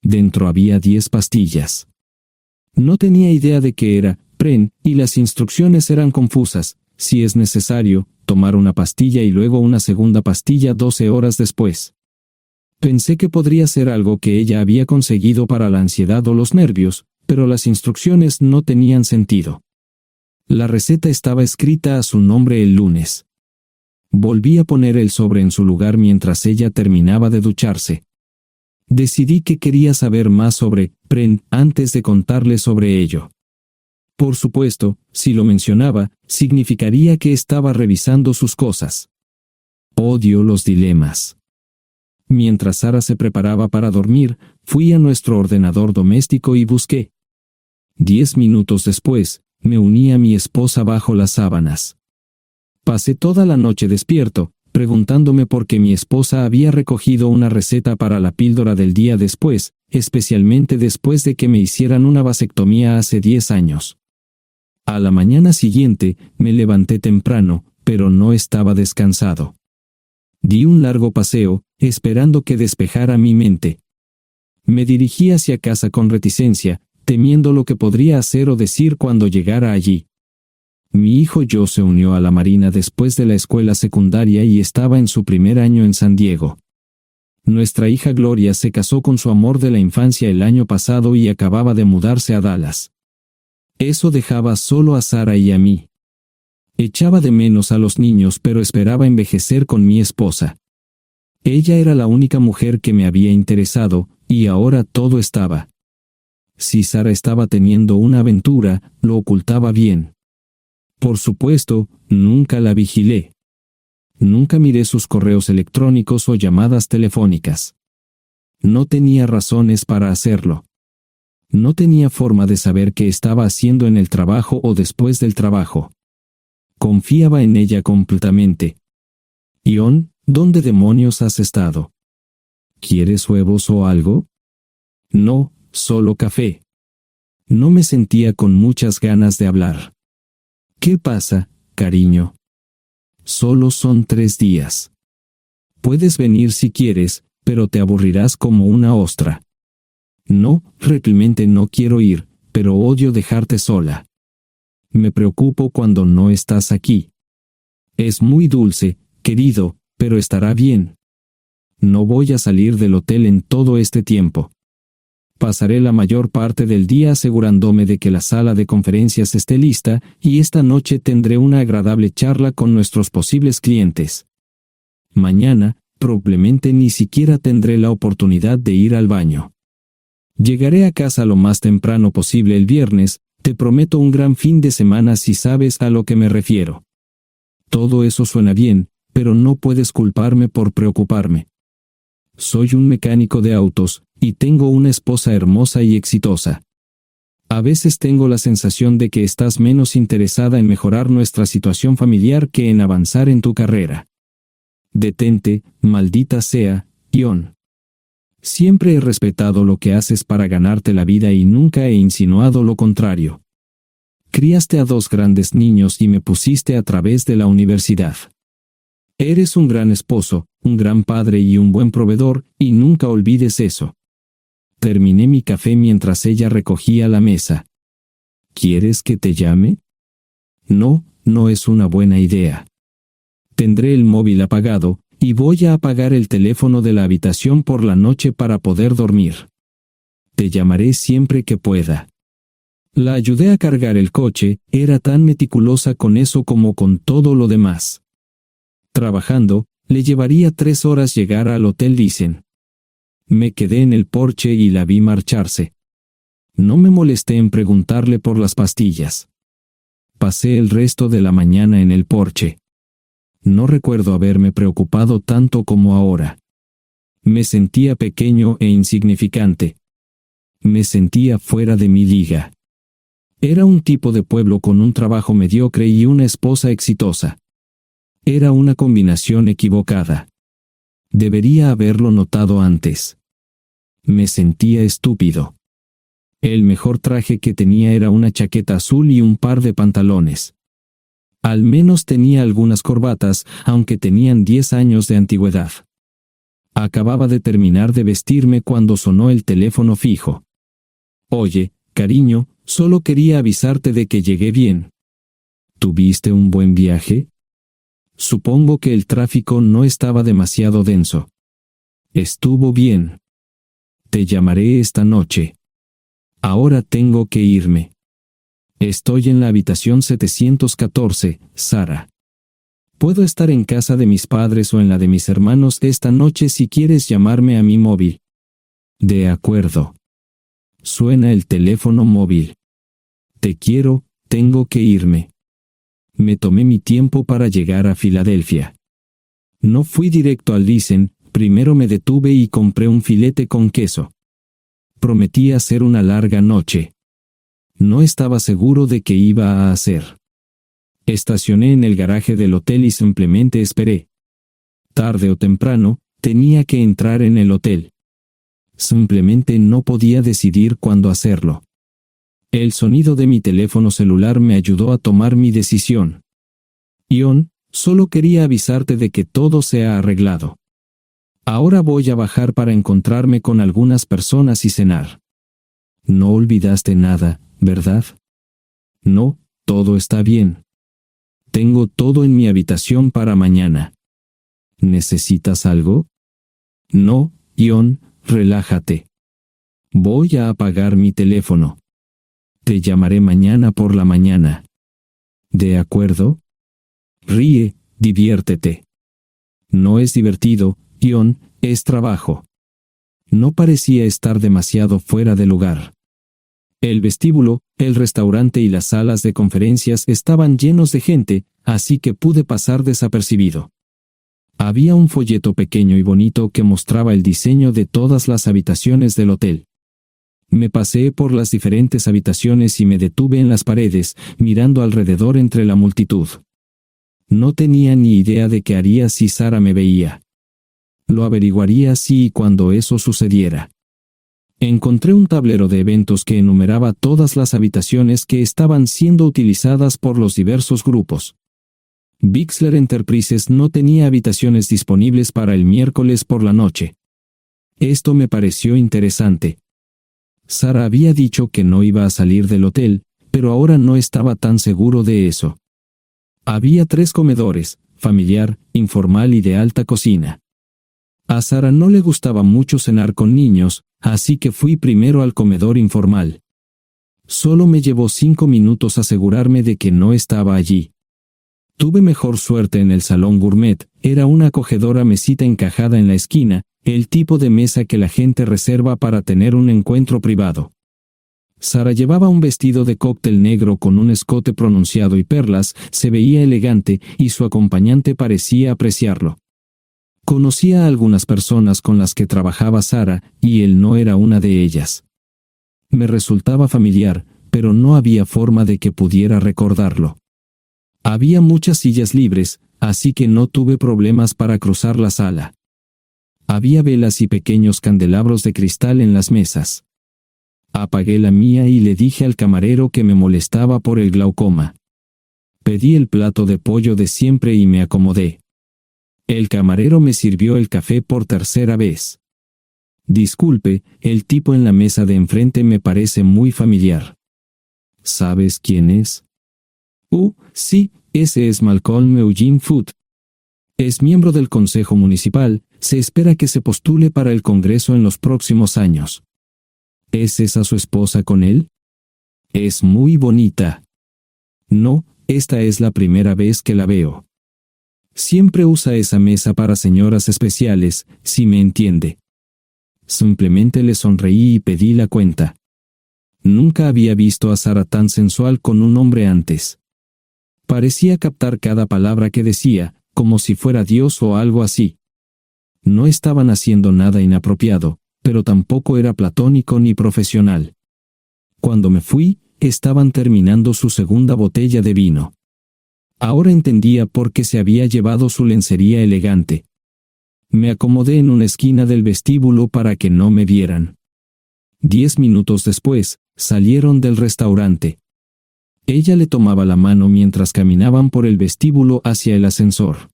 Dentro había 10 pastillas. No tenía idea de qué era, Pren, y las instrucciones eran confusas. Si es necesario, tomar una pastilla y luego una segunda pastilla 12 horas después. Pensé que podría ser algo que ella había conseguido para la ansiedad o los nervios, pero las instrucciones no tenían sentido. La receta estaba escrita a su nombre el lunes. Volví a poner el sobre en su lugar mientras ella terminaba de ducharse. Decidí que quería saber más sobre Pren antes de contarle sobre ello. Por supuesto, si lo mencionaba, significaría que estaba revisando sus cosas. Odio los dilemas. Mientras Sara se preparaba para dormir, fui a nuestro ordenador doméstico y busqué. 10 minutos después, me uní a mi esposa bajo las sábanas. Pasé toda la noche despierto, preguntándome por qué mi esposa había recogido una receta para la píldora del día después, especialmente después de que me hicieran una vasectomía hace 10 años. A la mañana siguiente, me levanté temprano, pero no estaba descansado. Di un largo paseo, esperando que despejara mi mente. Me dirigí hacia casa con reticencia, temiendo lo que podría hacer o decir cuando llegara allí. Mi hijo Joe se unió a la Marina después de la escuela secundaria y estaba en su primer año en San Diego. Nuestra hija Gloria se casó con su amor de la infancia el año pasado y acababa de mudarse a Dallas. Eso dejaba solo a Sara y a mí. Echaba de menos a los niños, pero esperaba envejecer con mi esposa. Ella era la única mujer que me había interesado, y ahora todo estaba. Si Sara estaba teniendo una aventura, lo ocultaba bien. Por supuesto, nunca la vigilé. Nunca miré sus correos electrónicos o llamadas telefónicas. No tenía razones para hacerlo. No tenía forma de saber qué estaba haciendo en el trabajo o después del trabajo. Confiaba en ella completamente. Ion, ¿dónde demonios has estado? ¿Quieres huevos o algo? No, solo café. No me sentía con muchas ganas de hablar. ¿Qué pasa, cariño? Solo son 3 días. Puedes venir si quieres, pero te aburrirás como una ostra. No, realmente no quiero ir, pero odio dejarte sola. Me preocupo cuando no estás aquí. Es muy dulce, querido, pero estará bien. No voy a salir del hotel en todo este tiempo. Pasaré la mayor parte del día asegurándome de que la sala de conferencias esté lista, y esta noche tendré una agradable charla con nuestros posibles clientes. Mañana, probablemente ni siquiera tendré la oportunidad de ir al baño. Llegaré a casa lo más temprano posible el viernes, te prometo un gran fin de semana si sabes a lo que me refiero. Todo eso suena bien, pero no puedes culparme por preocuparme. Soy un mecánico de autos, y tengo una esposa hermosa y exitosa. A veces tengo la sensación de que estás menos interesada en mejorar nuestra situación familiar que en avanzar en tu carrera. Detente, maldita sea, Ion. Siempre he respetado lo que haces para ganarte la vida y nunca he insinuado lo contrario. Criaste a 2 grandes niños y me pusiste a través de la universidad. Eres un gran esposo, un gran padre y un buen proveedor, y nunca olvides eso. Terminé mi café mientras ella recogía la mesa. ¿Quieres que te llame? No, no es una buena idea. Tendré el móvil apagado, y voy a apagar el teléfono de la habitación por la noche para poder dormir. Te llamaré siempre que pueda. La ayudé a cargar el coche, era tan meticulosa con eso como con todo lo demás. Trabajando, le llevaría 3 horas llegar al Hotel Thyssen. Me quedé en el porche y la vi marcharse. No me molesté en preguntarle por las pastillas. Pasé el resto de la mañana en el porche. No recuerdo haberme preocupado tanto como ahora. Me sentía pequeño e insignificante. Me sentía fuera de mi liga. Era un tipo de pueblo con un trabajo mediocre y una esposa exitosa. Era una combinación equivocada. Debería haberlo notado antes. Me sentía estúpido. El mejor traje que tenía era una chaqueta azul y un par de pantalones. Al menos tenía algunas corbatas, aunque tenían 10 años de antigüedad. Acababa de terminar de vestirme cuando sonó el teléfono fijo. Oye, cariño, solo quería avisarte de que llegué bien. ¿Tuviste un buen viaje? Supongo que el tráfico no estaba demasiado denso. Estuvo bien. Te llamaré esta noche. Ahora tengo que irme. Estoy en la habitación 714, Sara. Puedo estar en casa de mis padres o en la de mis hermanos esta noche si quieres llamarme a mi móvil. De acuerdo. Suena el teléfono móvil. Te quiero, tengo que irme. Me tomé mi tiempo para llegar a Filadelfia. No fui directo al Thyssen, primero me detuve y compré un filete con queso. Prometí hacer una larga noche. No estaba seguro de qué iba a hacer. Estacioné en el garaje del hotel y simplemente esperé. Tarde o temprano, tenía que entrar en el hotel. Simplemente no podía decidir cuándo hacerlo. El sonido de mi teléfono celular me ayudó a tomar mi decisión. Ion, solo quería avisarte de que todo se ha arreglado. Ahora voy a bajar para encontrarme con algunas personas y cenar. No olvidaste nada, ¿verdad? No, todo está bien. Tengo todo en mi habitación para mañana. ¿Necesitas algo? No, Ion, relájate. Voy a apagar mi teléfono. Te llamaré mañana por la mañana. ¿De acuerdo? Ríe, diviértete. No es divertido, Ion, es trabajo. No parecía estar demasiado fuera de lugar. El vestíbulo, el restaurante y las salas de conferencias estaban llenos de gente, así que pude pasar desapercibido. Había un folleto pequeño y bonito que mostraba el diseño de todas las habitaciones del hotel. Me paseé por las diferentes habitaciones y me detuve en las paredes, mirando alrededor entre la multitud. No tenía ni idea de qué haría si Sara me veía. Lo averiguaría si y cuando eso sucediera. Encontré un tablero de eventos que enumeraba todas las habitaciones que estaban siendo utilizadas por los diversos grupos. Bixler Enterprises no tenía habitaciones disponibles para el miércoles por la noche. Esto me pareció interesante. Sara había dicho que no iba a salir del hotel, pero ahora no estaba tan seguro de eso. Había 3 comedores, familiar, informal y de alta cocina. A Sara no le gustaba mucho cenar con niños, así que fui primero al comedor informal. Solo me llevó 5 minutos asegurarme de que no estaba allí. Tuve mejor suerte en el salón gourmet, era una acogedora mesita encajada en la esquina, el tipo de mesa que la gente reserva para tener un encuentro privado. Sara llevaba un vestido de cóctel negro con un escote pronunciado y perlas, se veía elegante y su acompañante parecía apreciarlo. Conocía a algunas personas con las que trabajaba Sara y él no era una de ellas. Me resultaba familiar, pero no había forma de que pudiera recordarlo. Había muchas sillas libres, así que no tuve problemas para cruzar la sala. Había velas y pequeños candelabros de cristal en las mesas. Apagué la mía y le dije al camarero que me molestaba por el glaucoma. Pedí el plato de pollo de siempre y me acomodé. El camarero me sirvió el café por tercera vez. Disculpe, el tipo en la mesa de enfrente me parece muy familiar. ¿Sabes quién es? Sí, ese es Malcolm Eugene Foote. Es miembro del Consejo Municipal, se espera que se postule para el Congreso en los próximos años. ¿Es esa su esposa con él? Es muy bonita. No, esta es la primera vez que la veo. Siempre usa esa mesa para señoras especiales, si me entiende. Simplemente le sonreí y pedí la cuenta. Nunca había visto a Sara tan sensual con un hombre antes. Parecía captar cada palabra que decía, como si fuera Dios o algo así. No estaban haciendo nada inapropiado, pero tampoco era platónico ni profesional. Cuando me fui, estaban terminando su segunda botella de vino. Ahora entendía por qué se había llevado su lencería elegante. Me acomodé en una esquina del vestíbulo para que no me vieran. 10 minutos después, salieron del restaurante. Ella le tomaba la mano mientras caminaban por el vestíbulo hacia el ascensor.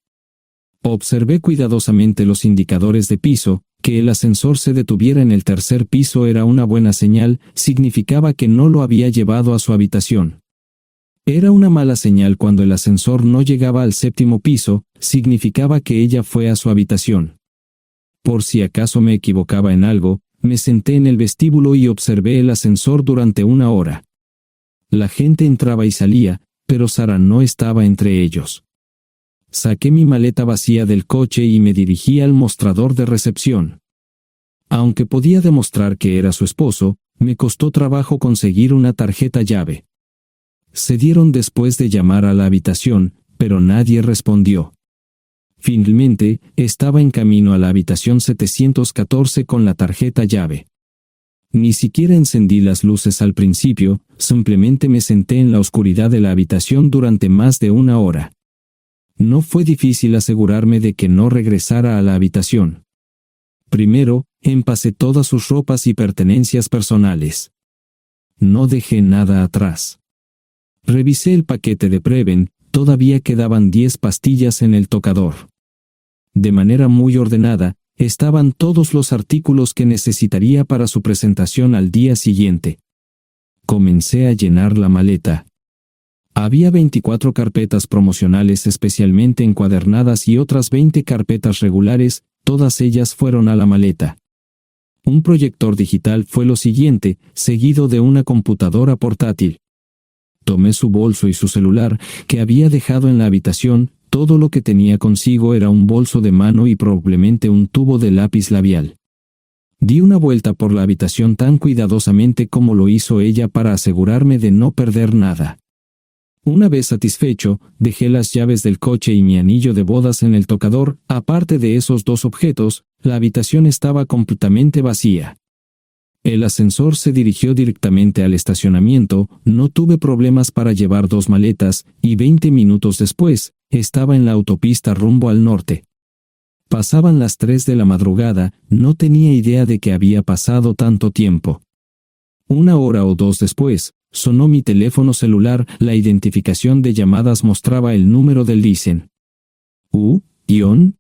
Observé cuidadosamente los indicadores de piso. Que el ascensor se detuviera en el tercer piso era una buena señal, significaba que no lo había llevado a su habitación. Era una mala señal cuando el ascensor no llegaba al séptimo piso, significaba que ella fue a su habitación. Por si acaso me equivocaba en algo, me senté en el vestíbulo y observé el ascensor durante 1 hora. La gente entraba y salía, pero Sara no estaba entre ellos. Saqué mi maleta vacía del coche y me dirigí al mostrador de recepción. Aunque podía demostrar que era su esposo, me costó trabajo conseguir una tarjeta llave. Se dieron después de llamar a la habitación, pero nadie respondió. Finalmente, estaba en camino a la habitación 714 con la tarjeta llave. Ni siquiera encendí las luces al principio, simplemente me senté en la oscuridad de la habitación durante más de 1 hora. No fue difícil asegurarme de que no regresara a la habitación. Primero, empacé todas sus ropas y pertenencias personales. No dejé nada atrás. Revisé el paquete de Preven, todavía quedaban 10 pastillas en el tocador. De manera muy ordenada, estaban todos los artículos que necesitaría para su presentación al día siguiente. Comencé a llenar la maleta. Había 24 carpetas promocionales especialmente encuadernadas y otras 20 carpetas regulares, todas ellas fueron a la maleta. Un proyector digital fue lo siguiente, seguido de una computadora portátil. Tomé su bolso y su celular, que había dejado en la habitación. Todo lo que tenía consigo era un bolso de mano y probablemente un tubo de lápiz labial. Di una vuelta por la habitación tan cuidadosamente como lo hizo ella para asegurarme de no perder nada. Una vez satisfecho, dejé las llaves del coche y mi anillo de bodas en el tocador. Aparte de esos 2 objetos, la habitación estaba completamente vacía. El ascensor se dirigió directamente al estacionamiento, no tuve problemas para llevar 2 maletas, y 20 minutos después, estaba en la autopista rumbo al norte. Pasaban las 3 de la madrugada, no tenía idea de que había pasado tanto tiempo. 1 hora o 2 después, sonó mi teléfono celular, la identificación de llamadas mostraba el número del Listen. ¿Ion?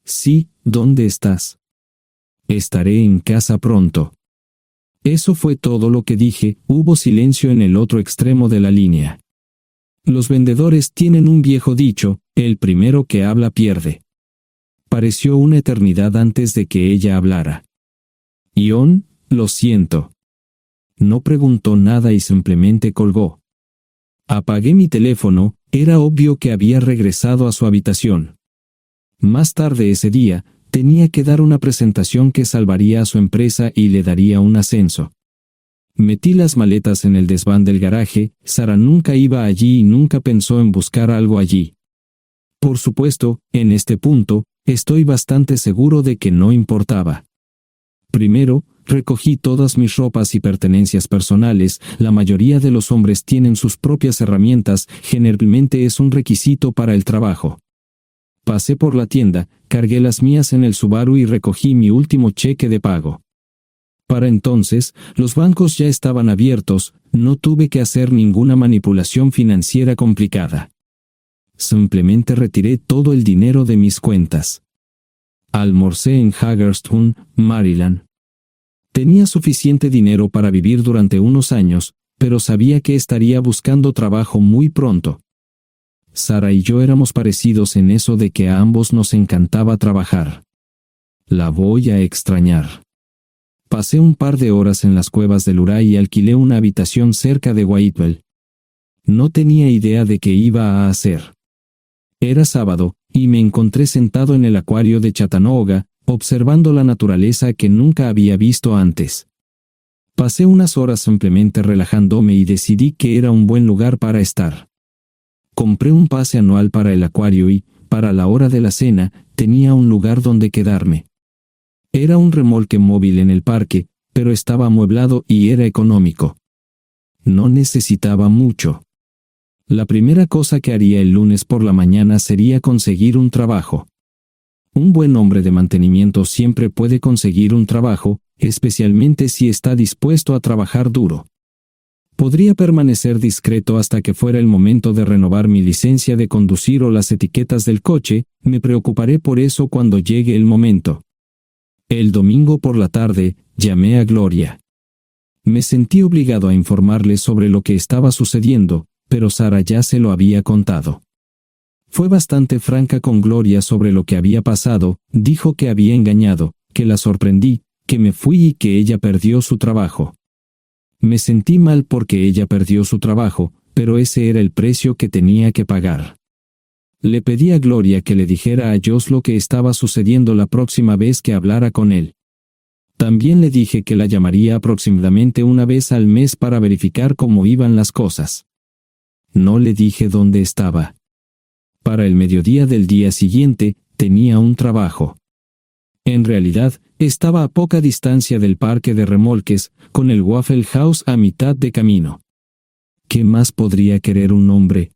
Sí, ¿dónde estás? Estaré en casa pronto. Eso fue todo lo que dije. Hubo silencio en el otro extremo de la línea. Los vendedores tienen un viejo dicho, el primero que habla pierde. Pareció una eternidad antes de que ella hablara. Ion, lo siento. No preguntó nada y simplemente colgó. Apagué mi teléfono, era obvio que había regresado a su habitación. Más tarde ese día, tenía que dar una presentación que salvaría a su empresa y le daría un ascenso. Metí las maletas en el desván del garaje. Sara nunca iba allí y nunca pensó en buscar algo allí. Por supuesto, en este punto, estoy bastante seguro de que no importaba. Primero, recogí todas mis ropas y pertenencias personales. La mayoría de los hombres tienen sus propias herramientas, generalmente es un requisito para el trabajo. Pasé por la tienda, cargué las mías en el Subaru y recogí mi último cheque de pago. Para entonces, los bancos ya estaban abiertos, no tuve que hacer ninguna manipulación financiera complicada. Simplemente retiré todo el dinero de mis cuentas. Almorcé en Hagerstown, Maryland. Tenía suficiente dinero para vivir durante unos años, pero sabía que estaría buscando trabajo muy pronto. Sara y yo éramos parecidos en eso de que a ambos nos encantaba trabajar. La voy a extrañar. Pasé un par de horas en las cuevas del Uray y alquilé una habitación cerca de Whitewell. No tenía idea de qué iba a hacer. Era sábado, y me encontré sentado en el acuario de Chattanooga, observando la naturaleza que nunca había visto antes. Pasé unas horas simplemente relajándome y decidí que era un buen lugar para estar. Compré un pase anual para el acuario y, para la hora de la cena, tenía un lugar donde quedarme. Era un remolque móvil en el parque, pero estaba amueblado y era económico. No necesitaba mucho. La primera cosa que haría el lunes por la mañana sería conseguir un trabajo. Un buen hombre de mantenimiento siempre puede conseguir un trabajo, especialmente si está dispuesto a trabajar duro. Podría permanecer discreto hasta que fuera el momento de renovar mi licencia de conducir o las etiquetas del coche. Me preocuparé por eso cuando llegue el momento. El domingo por la tarde, llamé a Gloria. Me sentí obligado a informarle sobre lo que estaba sucediendo, pero Sara ya se lo había contado. Fue bastante franca con Gloria sobre lo que había pasado. Dijo que había engañado, que la sorprendí, que me fui y que ella perdió su trabajo. Me sentí mal porque ella perdió su trabajo, pero ese era el precio que tenía que pagar. Le pedí a Gloria que le dijera a Josh lo que estaba sucediendo la próxima vez que hablara con él. También le dije que la llamaría aproximadamente una vez al mes para verificar cómo iban las cosas. No le dije dónde estaba. Para el mediodía del día siguiente, tenía un trabajo. En realidad, estaba a poca distancia del parque de remolques, con el Waffle House a mitad de camino. ¿Qué más podría querer un hombre?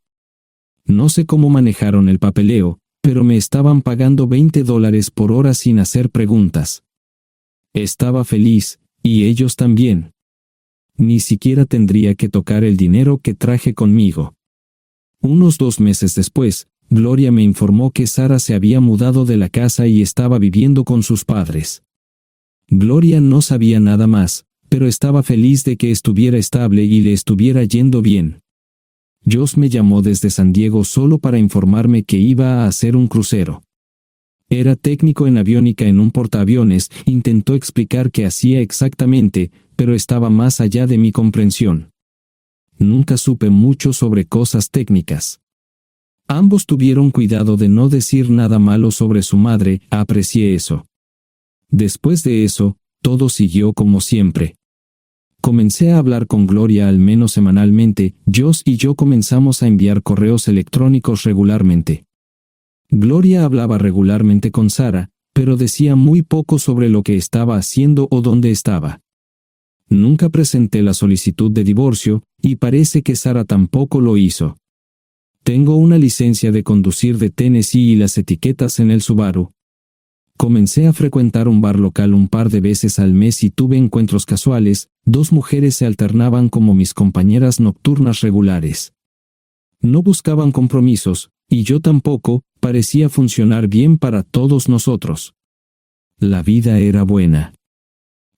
No sé cómo manejaron el papeleo, pero me estaban pagando $20 por hora sin hacer preguntas. Estaba feliz, y ellos también. Ni siquiera tendría que tocar el dinero que traje conmigo. Unos 2 meses después, Gloria me informó que Sara se había mudado de la casa y estaba viviendo con sus padres. Gloria no sabía nada más, pero estaba feliz de que estuviera estable y le estuviera yendo bien. Josh me llamó desde San Diego solo para informarme que iba a hacer un crucero. Era técnico en aviónica en un portaaviones. Intentó explicar qué hacía exactamente, pero estaba más allá de mi comprensión. Nunca supe mucho sobre cosas técnicas. Ambos tuvieron cuidado de no decir nada malo sobre su madre. Aprecié eso. Después de eso, todo siguió como siempre. Comencé a hablar con Gloria al menos semanalmente. Josh y yo comenzamos a enviar correos electrónicos regularmente. Gloria hablaba regularmente con Sara, pero decía muy poco sobre lo que estaba haciendo o dónde estaba. Nunca presenté la solicitud de divorcio, y parece que Sara tampoco lo hizo. Tengo una licencia de conducir de Tennessee y las etiquetas en el Subaru. Comencé a frecuentar un bar local un par de veces al mes y tuve encuentros casuales. 2 mujeres se alternaban como mis compañeras nocturnas regulares. No buscaban compromisos, y yo tampoco. Parecía funcionar bien para todos nosotros. La vida era buena.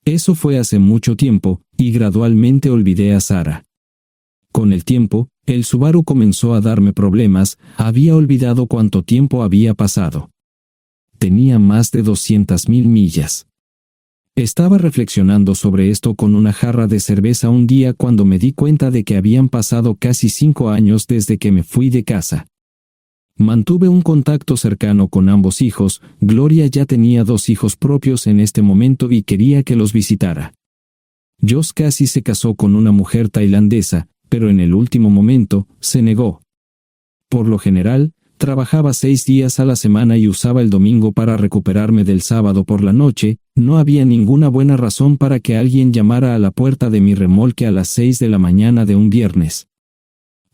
Eso fue hace mucho tiempo, y gradualmente olvidé a Sara. Con el tiempo, el Subaru comenzó a darme problemas. Había olvidado cuánto tiempo había pasado. Tenía más de 200,000 millas. Estaba reflexionando sobre esto con una jarra de cerveza un día cuando me di cuenta de que habían pasado casi 5 años desde que me fui de casa. Mantuve un contacto cercano con ambos hijos. Gloria ya tenía 2 hijos propios en este momento y quería que los visitara. Josh casi se casó con una mujer tailandesa, pero en el último momento, se negó. Por lo general, trabajaba 6 días a la semana y usaba el domingo para recuperarme del sábado por la noche. No había ninguna buena razón para que alguien llamara a la puerta de mi remolque a las 6 de la mañana de un viernes.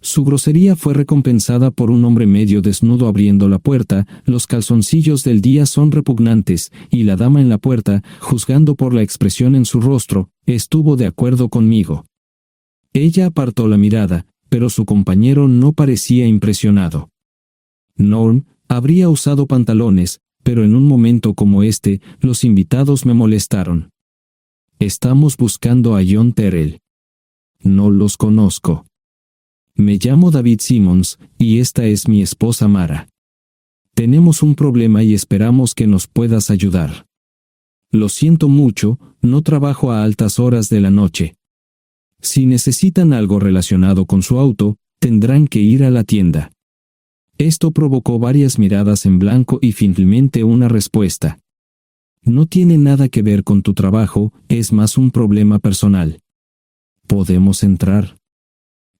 Su grosería fue recompensada por un hombre medio desnudo abriendo la puerta. Los calzoncillos del día son repugnantes, y la dama en la puerta, juzgando por la expresión en su rostro, estuvo de acuerdo conmigo. Ella apartó la mirada, pero su compañero no parecía impresionado. Norm habría usado pantalones, pero en un momento como este, los invitados me molestaron. Estamos buscando a John Terrell. No los conozco. Me llamo David Simmons, y esta es mi esposa Mara. Tenemos un problema y esperamos que nos puedas ayudar. Lo siento mucho, no trabajo a altas horas de la noche. Si necesitan algo relacionado con su auto, tendrán que ir a la tienda. Esto provocó varias miradas en blanco y finalmente una respuesta. No tiene nada que ver con tu trabajo, es más un problema personal. ¿Podemos entrar?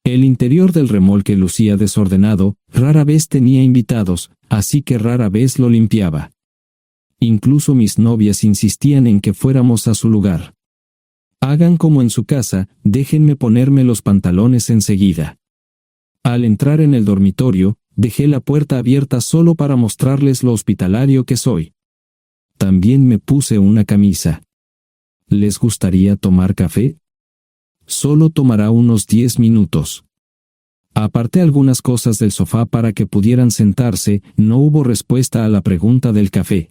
El interior del remolque lucía desordenado, rara vez tenía invitados, así que rara vez lo limpiaba. Incluso mis novias insistían en que fuéramos a su lugar. Hagan como en su casa, déjenme ponerme los pantalones enseguida. Al entrar en el dormitorio, dejé la puerta abierta solo para mostrarles lo hospitalario que soy. También me puse una camisa. ¿Les gustaría tomar café? Solo tomará unos 10 minutos. Aparté algunas cosas del sofá para que pudieran sentarse. No hubo respuesta a la pregunta del café.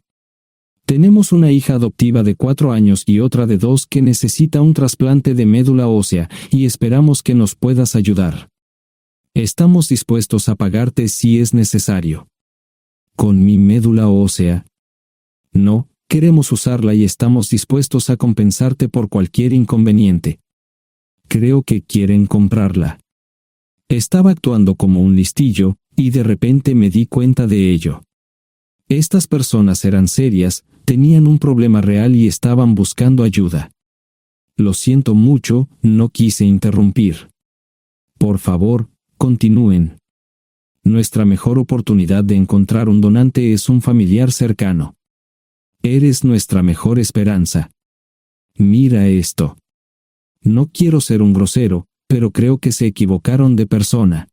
Tenemos una hija adoptiva de 4 años y otra de 2 que necesita un trasplante de médula ósea, y esperamos que nos puedas ayudar. Estamos dispuestos a pagarte si es necesario. ¿Con mi médula ósea? No, queremos usarla y estamos dispuestos a compensarte por cualquier inconveniente. Creo que quieren comprarla. Estaba actuando como un listillo, y de repente me di cuenta de ello. Estas personas eran serias, tenían un problema real y estaban buscando ayuda. Lo siento mucho, no quise interrumpir. Por favor, continúen. Nuestra mejor oportunidad de encontrar un donante es un familiar cercano. Eres nuestra mejor esperanza. Mira esto. No quiero ser un grosero, pero creo que se equivocaron de persona.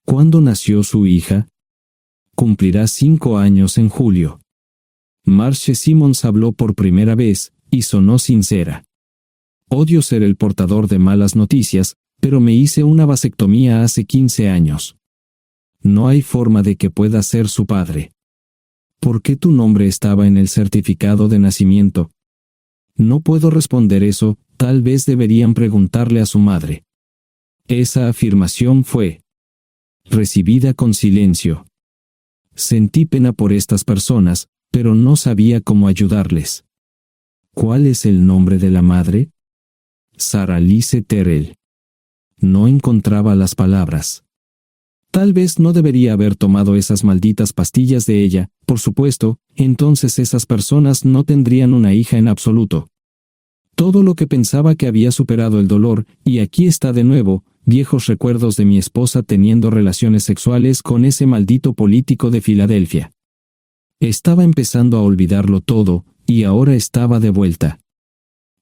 ¿Cuándo nació su hija? Cumplirá 5 años en julio. Marche Simmons habló por primera vez, y sonó sincera. Odio ser el portador de malas noticias, pero me hice una vasectomía hace 15 años. No hay forma de que pueda ser su padre. ¿Por qué tu nombre estaba en el certificado de nacimiento? No puedo responder eso, tal vez deberían preguntarle a su madre. Esa afirmación fue recibida con silencio. Sentí pena por estas personas, pero no sabía cómo ayudarles. ¿Cuál es el nombre de la madre? Sarah Lise Terrell. No encontraba las palabras. Tal vez no debería haber tomado esas malditas pastillas de ella, por supuesto, entonces esas personas no tendrían una hija en absoluto. Todo lo que pensaba que había superado el dolor, y aquí está de nuevo, viejos recuerdos de mi esposa teniendo relaciones sexuales con ese maldito político de Filadelfia. Estaba empezando a olvidarlo todo, y ahora estaba de vuelta.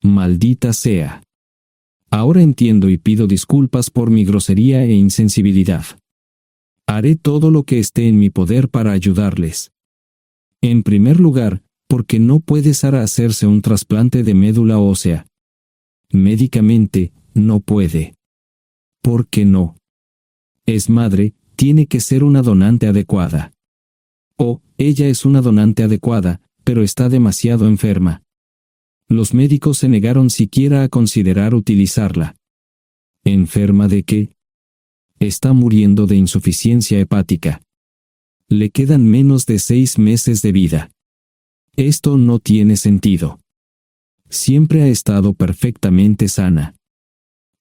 Maldita sea. Ahora entiendo y pido disculpas por mi grosería e insensibilidad. Haré todo lo que esté en mi poder para ayudarles. En primer lugar, porque no puede Sara hacerse un trasplante de médula ósea. Médicamente, no puede. ¿Por qué no? Es madre, tiene que ser una donante adecuada. Ella es una donante adecuada, pero está demasiado enferma. Los médicos se negaron siquiera a considerar utilizarla. ¿Enferma de qué? Está muriendo de insuficiencia hepática. Le quedan menos de 6 meses de vida. Esto no tiene sentido. Siempre ha estado perfectamente sana.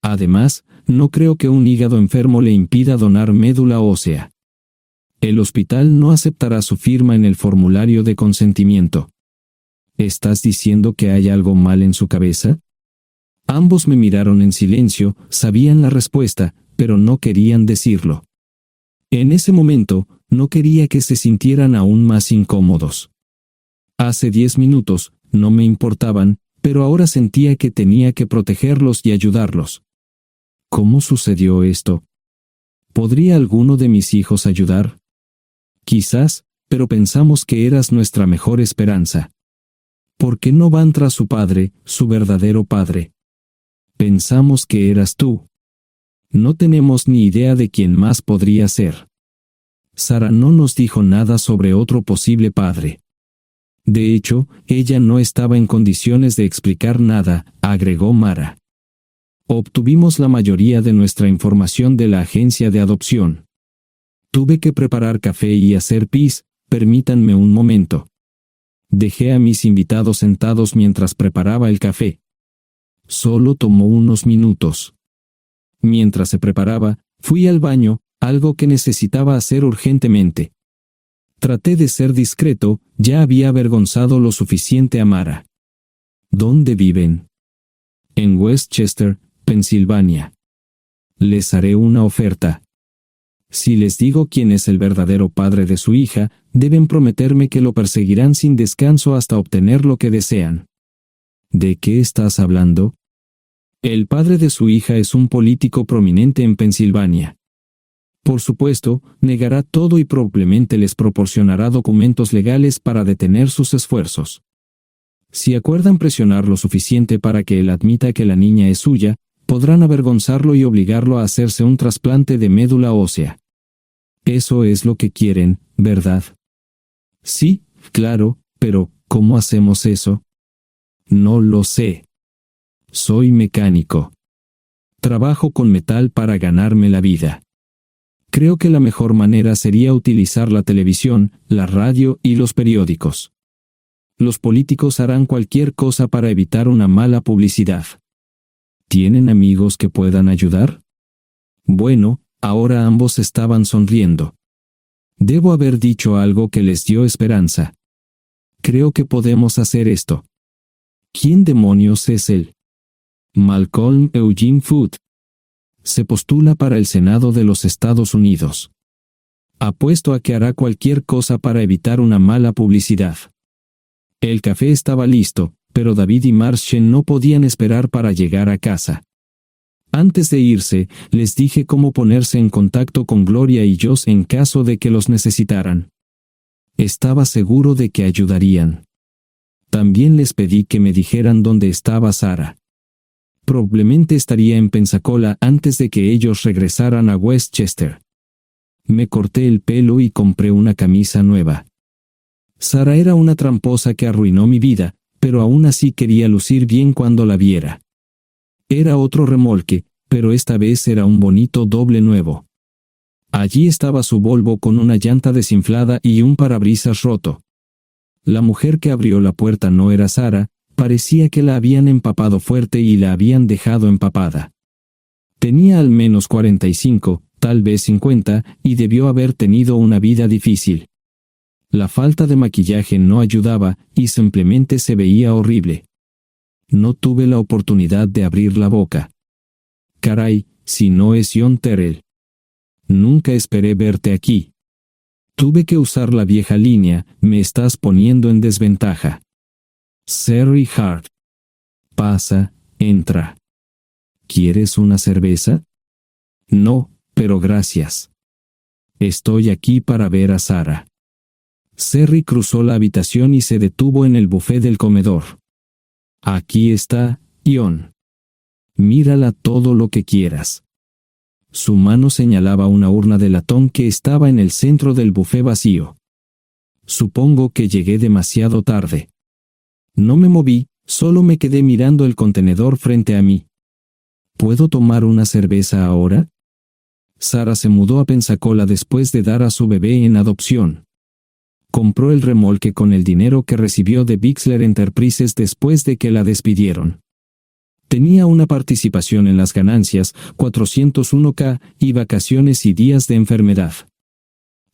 Además, no creo que un hígado enfermo le impida donar médula ósea. El hospital no aceptará su firma en el formulario de consentimiento. ¿Estás diciendo que hay algo mal en su cabeza? Ambos me miraron en silencio, sabían la respuesta, pero no querían decirlo. En ese momento, no quería que se sintieran aún más incómodos. Hace 10 minutos, no me importaban, pero ahora sentía que tenía que protegerlos y ayudarlos. ¿Cómo sucedió esto? ¿Podría alguno de mis hijos ayudar? Quizás, pero pensamos que eras nuestra mejor esperanza. ¿Por qué no van tras su padre, su verdadero padre? Pensamos que eras tú. No tenemos ni idea de quién más podría ser. Sara no nos dijo nada sobre otro posible padre. De hecho, ella no estaba en condiciones de explicar nada, agregó Mara. Obtuvimos la mayoría de nuestra información de la agencia de adopción. Tuve que preparar café y hacer pis, permítanme un momento. Dejé a mis invitados sentados mientras preparaba el café. Solo tomó unos minutos. Mientras se preparaba, fui al baño, algo que necesitaba hacer urgentemente. Traté de ser discreto, ya había avergonzado lo suficiente a Mara. ¿Dónde viven? En Westchester, Pensilvania. Les haré una oferta. Si les digo quién es el verdadero padre de su hija, deben prometerme que lo perseguirán sin descanso hasta obtener lo que desean. ¿De qué estás hablando? El padre de su hija es un político prominente en Pensilvania. Por supuesto, negará todo y probablemente les proporcionará documentos legales para detener sus esfuerzos. Si acuerdan presionar lo suficiente para que él admita que la niña es suya, podrán avergonzarlo y obligarlo a hacerse un trasplante de médula ósea. Eso es lo que quieren, ¿verdad? Sí, claro, pero ¿cómo hacemos eso? No lo sé. Soy mecánico. Trabajo con metal para ganarme la vida. Creo que la mejor manera sería utilizar la televisión, la radio y los periódicos. Los políticos harán cualquier cosa para evitar una mala publicidad. ¿Tienen amigos que puedan ayudar? Bueno, ahora ambos estaban sonriendo. Debo haber dicho algo que les dio esperanza. Creo que podemos hacer esto. ¿Quién demonios es él? Malcolm Eugene Foote. Se postula para el Senado de los Estados Unidos. Apuesto a que hará cualquier cosa para evitar una mala publicidad. El café estaba listo, pero David y Marchen no podían esperar para llegar a casa. Antes de irse, les dije cómo ponerse en contacto con Gloria y Joss en caso de que los necesitaran. Estaba seguro de que ayudarían. También les pedí que me dijeran dónde estaba Sara. Probablemente estaría en Pensacola antes de que ellos regresaran a Westchester. Me corté el pelo y compré una camisa nueva. Sara era una tramposa que arruinó mi vida, pero aún así quería lucir bien cuando la viera. Era otro remolque, pero esta vez era un bonito doble nuevo. Allí estaba su Volvo con una llanta desinflada y un parabrisas roto. La mujer que abrió la puerta no era Sara, parecía que la habían empapado fuerte y la habían dejado empapada. Tenía al menos 45, tal vez 50, y debió haber tenido una vida difícil. La falta de maquillaje no ayudaba y simplemente se veía horrible. No tuve la oportunidad de abrir la boca. Caray, si no es John Terrell. Nunca esperé verte aquí. Tuve que usar la vieja línea, me estás poniendo en desventaja. Sherry Hart. Pasa, entra. ¿Quieres una cerveza? No, pero gracias. Estoy aquí para ver a Sara. Sherry cruzó la habitación y se detuvo en el buffet del comedor. Aquí está, John. Mírala todo lo que quieras. Su mano señalaba una urna de latón que estaba en el centro del buffet vacío. Supongo que llegué demasiado tarde. No me moví, solo me quedé mirando el contenedor frente a mí. ¿Puedo tomar una cerveza ahora? Sara se mudó a Pensacola después de dar a su bebé en adopción. Compró el remolque con el dinero que recibió de Bixler Enterprises después de que la despidieron. Tenía una participación en las ganancias, 401k, y vacaciones y días de enfermedad.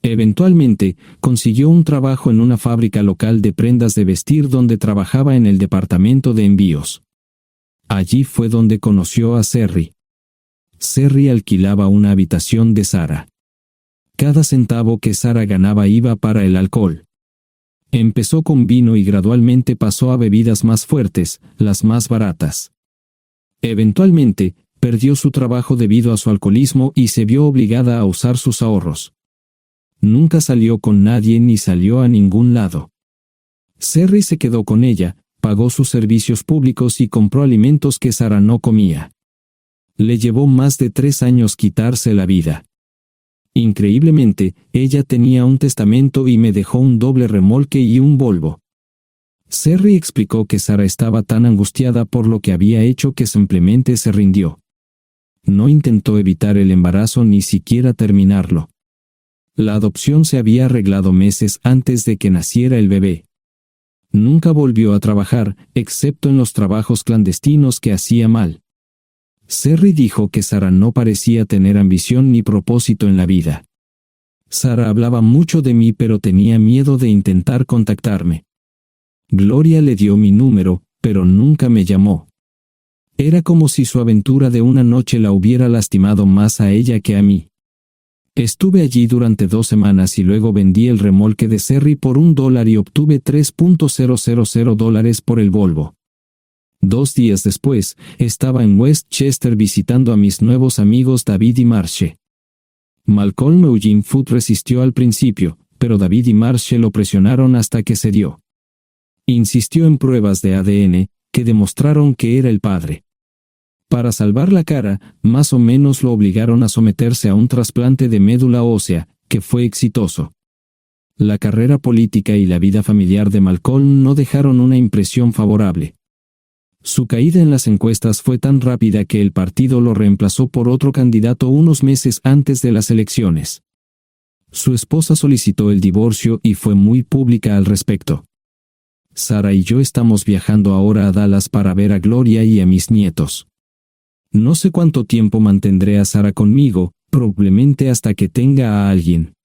Eventualmente, consiguió un trabajo en una fábrica local de prendas de vestir donde trabajaba en el departamento de envíos. Allí fue donde conoció a Serry. Serry alquilaba una habitación de Sara. Cada centavo que Sara ganaba iba para el alcohol. Empezó con vino y gradualmente pasó a bebidas más fuertes, las más baratas. Eventualmente, perdió su trabajo debido a su alcoholismo y se vio obligada a usar sus ahorros. Nunca salió con nadie ni salió a ningún lado. Serry se quedó con ella, pagó sus servicios públicos y compró alimentos que Sara no comía. Le llevó más de 3 años quitarse la vida. Increíblemente, ella tenía un testamento y me dejó un doble remolque y un Volvo. Serry explicó que Sara estaba tan angustiada por lo que había hecho que simplemente se rindió. No intentó evitar el embarazo ni siquiera terminarlo. La adopción se había arreglado meses antes de que naciera el bebé. Nunca volvió a trabajar, excepto en los trabajos clandestinos que hacía mal. Serry dijo que Sara no parecía tener ambición ni propósito en la vida. Sara hablaba mucho de mí pero tenía miedo de intentar contactarme. Gloria le dio mi número, pero nunca me llamó. Era como si su aventura de una noche la hubiera lastimado más a ella que a mí. Estuve allí durante 2 semanas y luego vendí el remolque de Serry por $1 y obtuve $3,000 por el Volvo. 2 días después, estaba en Westchester visitando a mis nuevos amigos David y Marche. Malcolm Eugene Foote resistió al principio, pero David y Marche lo presionaron hasta que cedió. Insistió en pruebas de ADN, que demostraron que era el padre. Para salvar la cara, más o menos lo obligaron a someterse a un trasplante de médula ósea, que fue exitoso. La carrera política y la vida familiar de Malcolm no dejaron una impresión favorable. Su caída en las encuestas fue tan rápida que el partido lo reemplazó por otro candidato unos meses antes de las elecciones. Su esposa solicitó el divorcio y fue muy pública al respecto. Sara y yo estamos viajando ahora a Dallas para ver a Gloria y a mis nietos. No sé cuánto tiempo mantendré a Sara conmigo, probablemente hasta que tenga a alguien.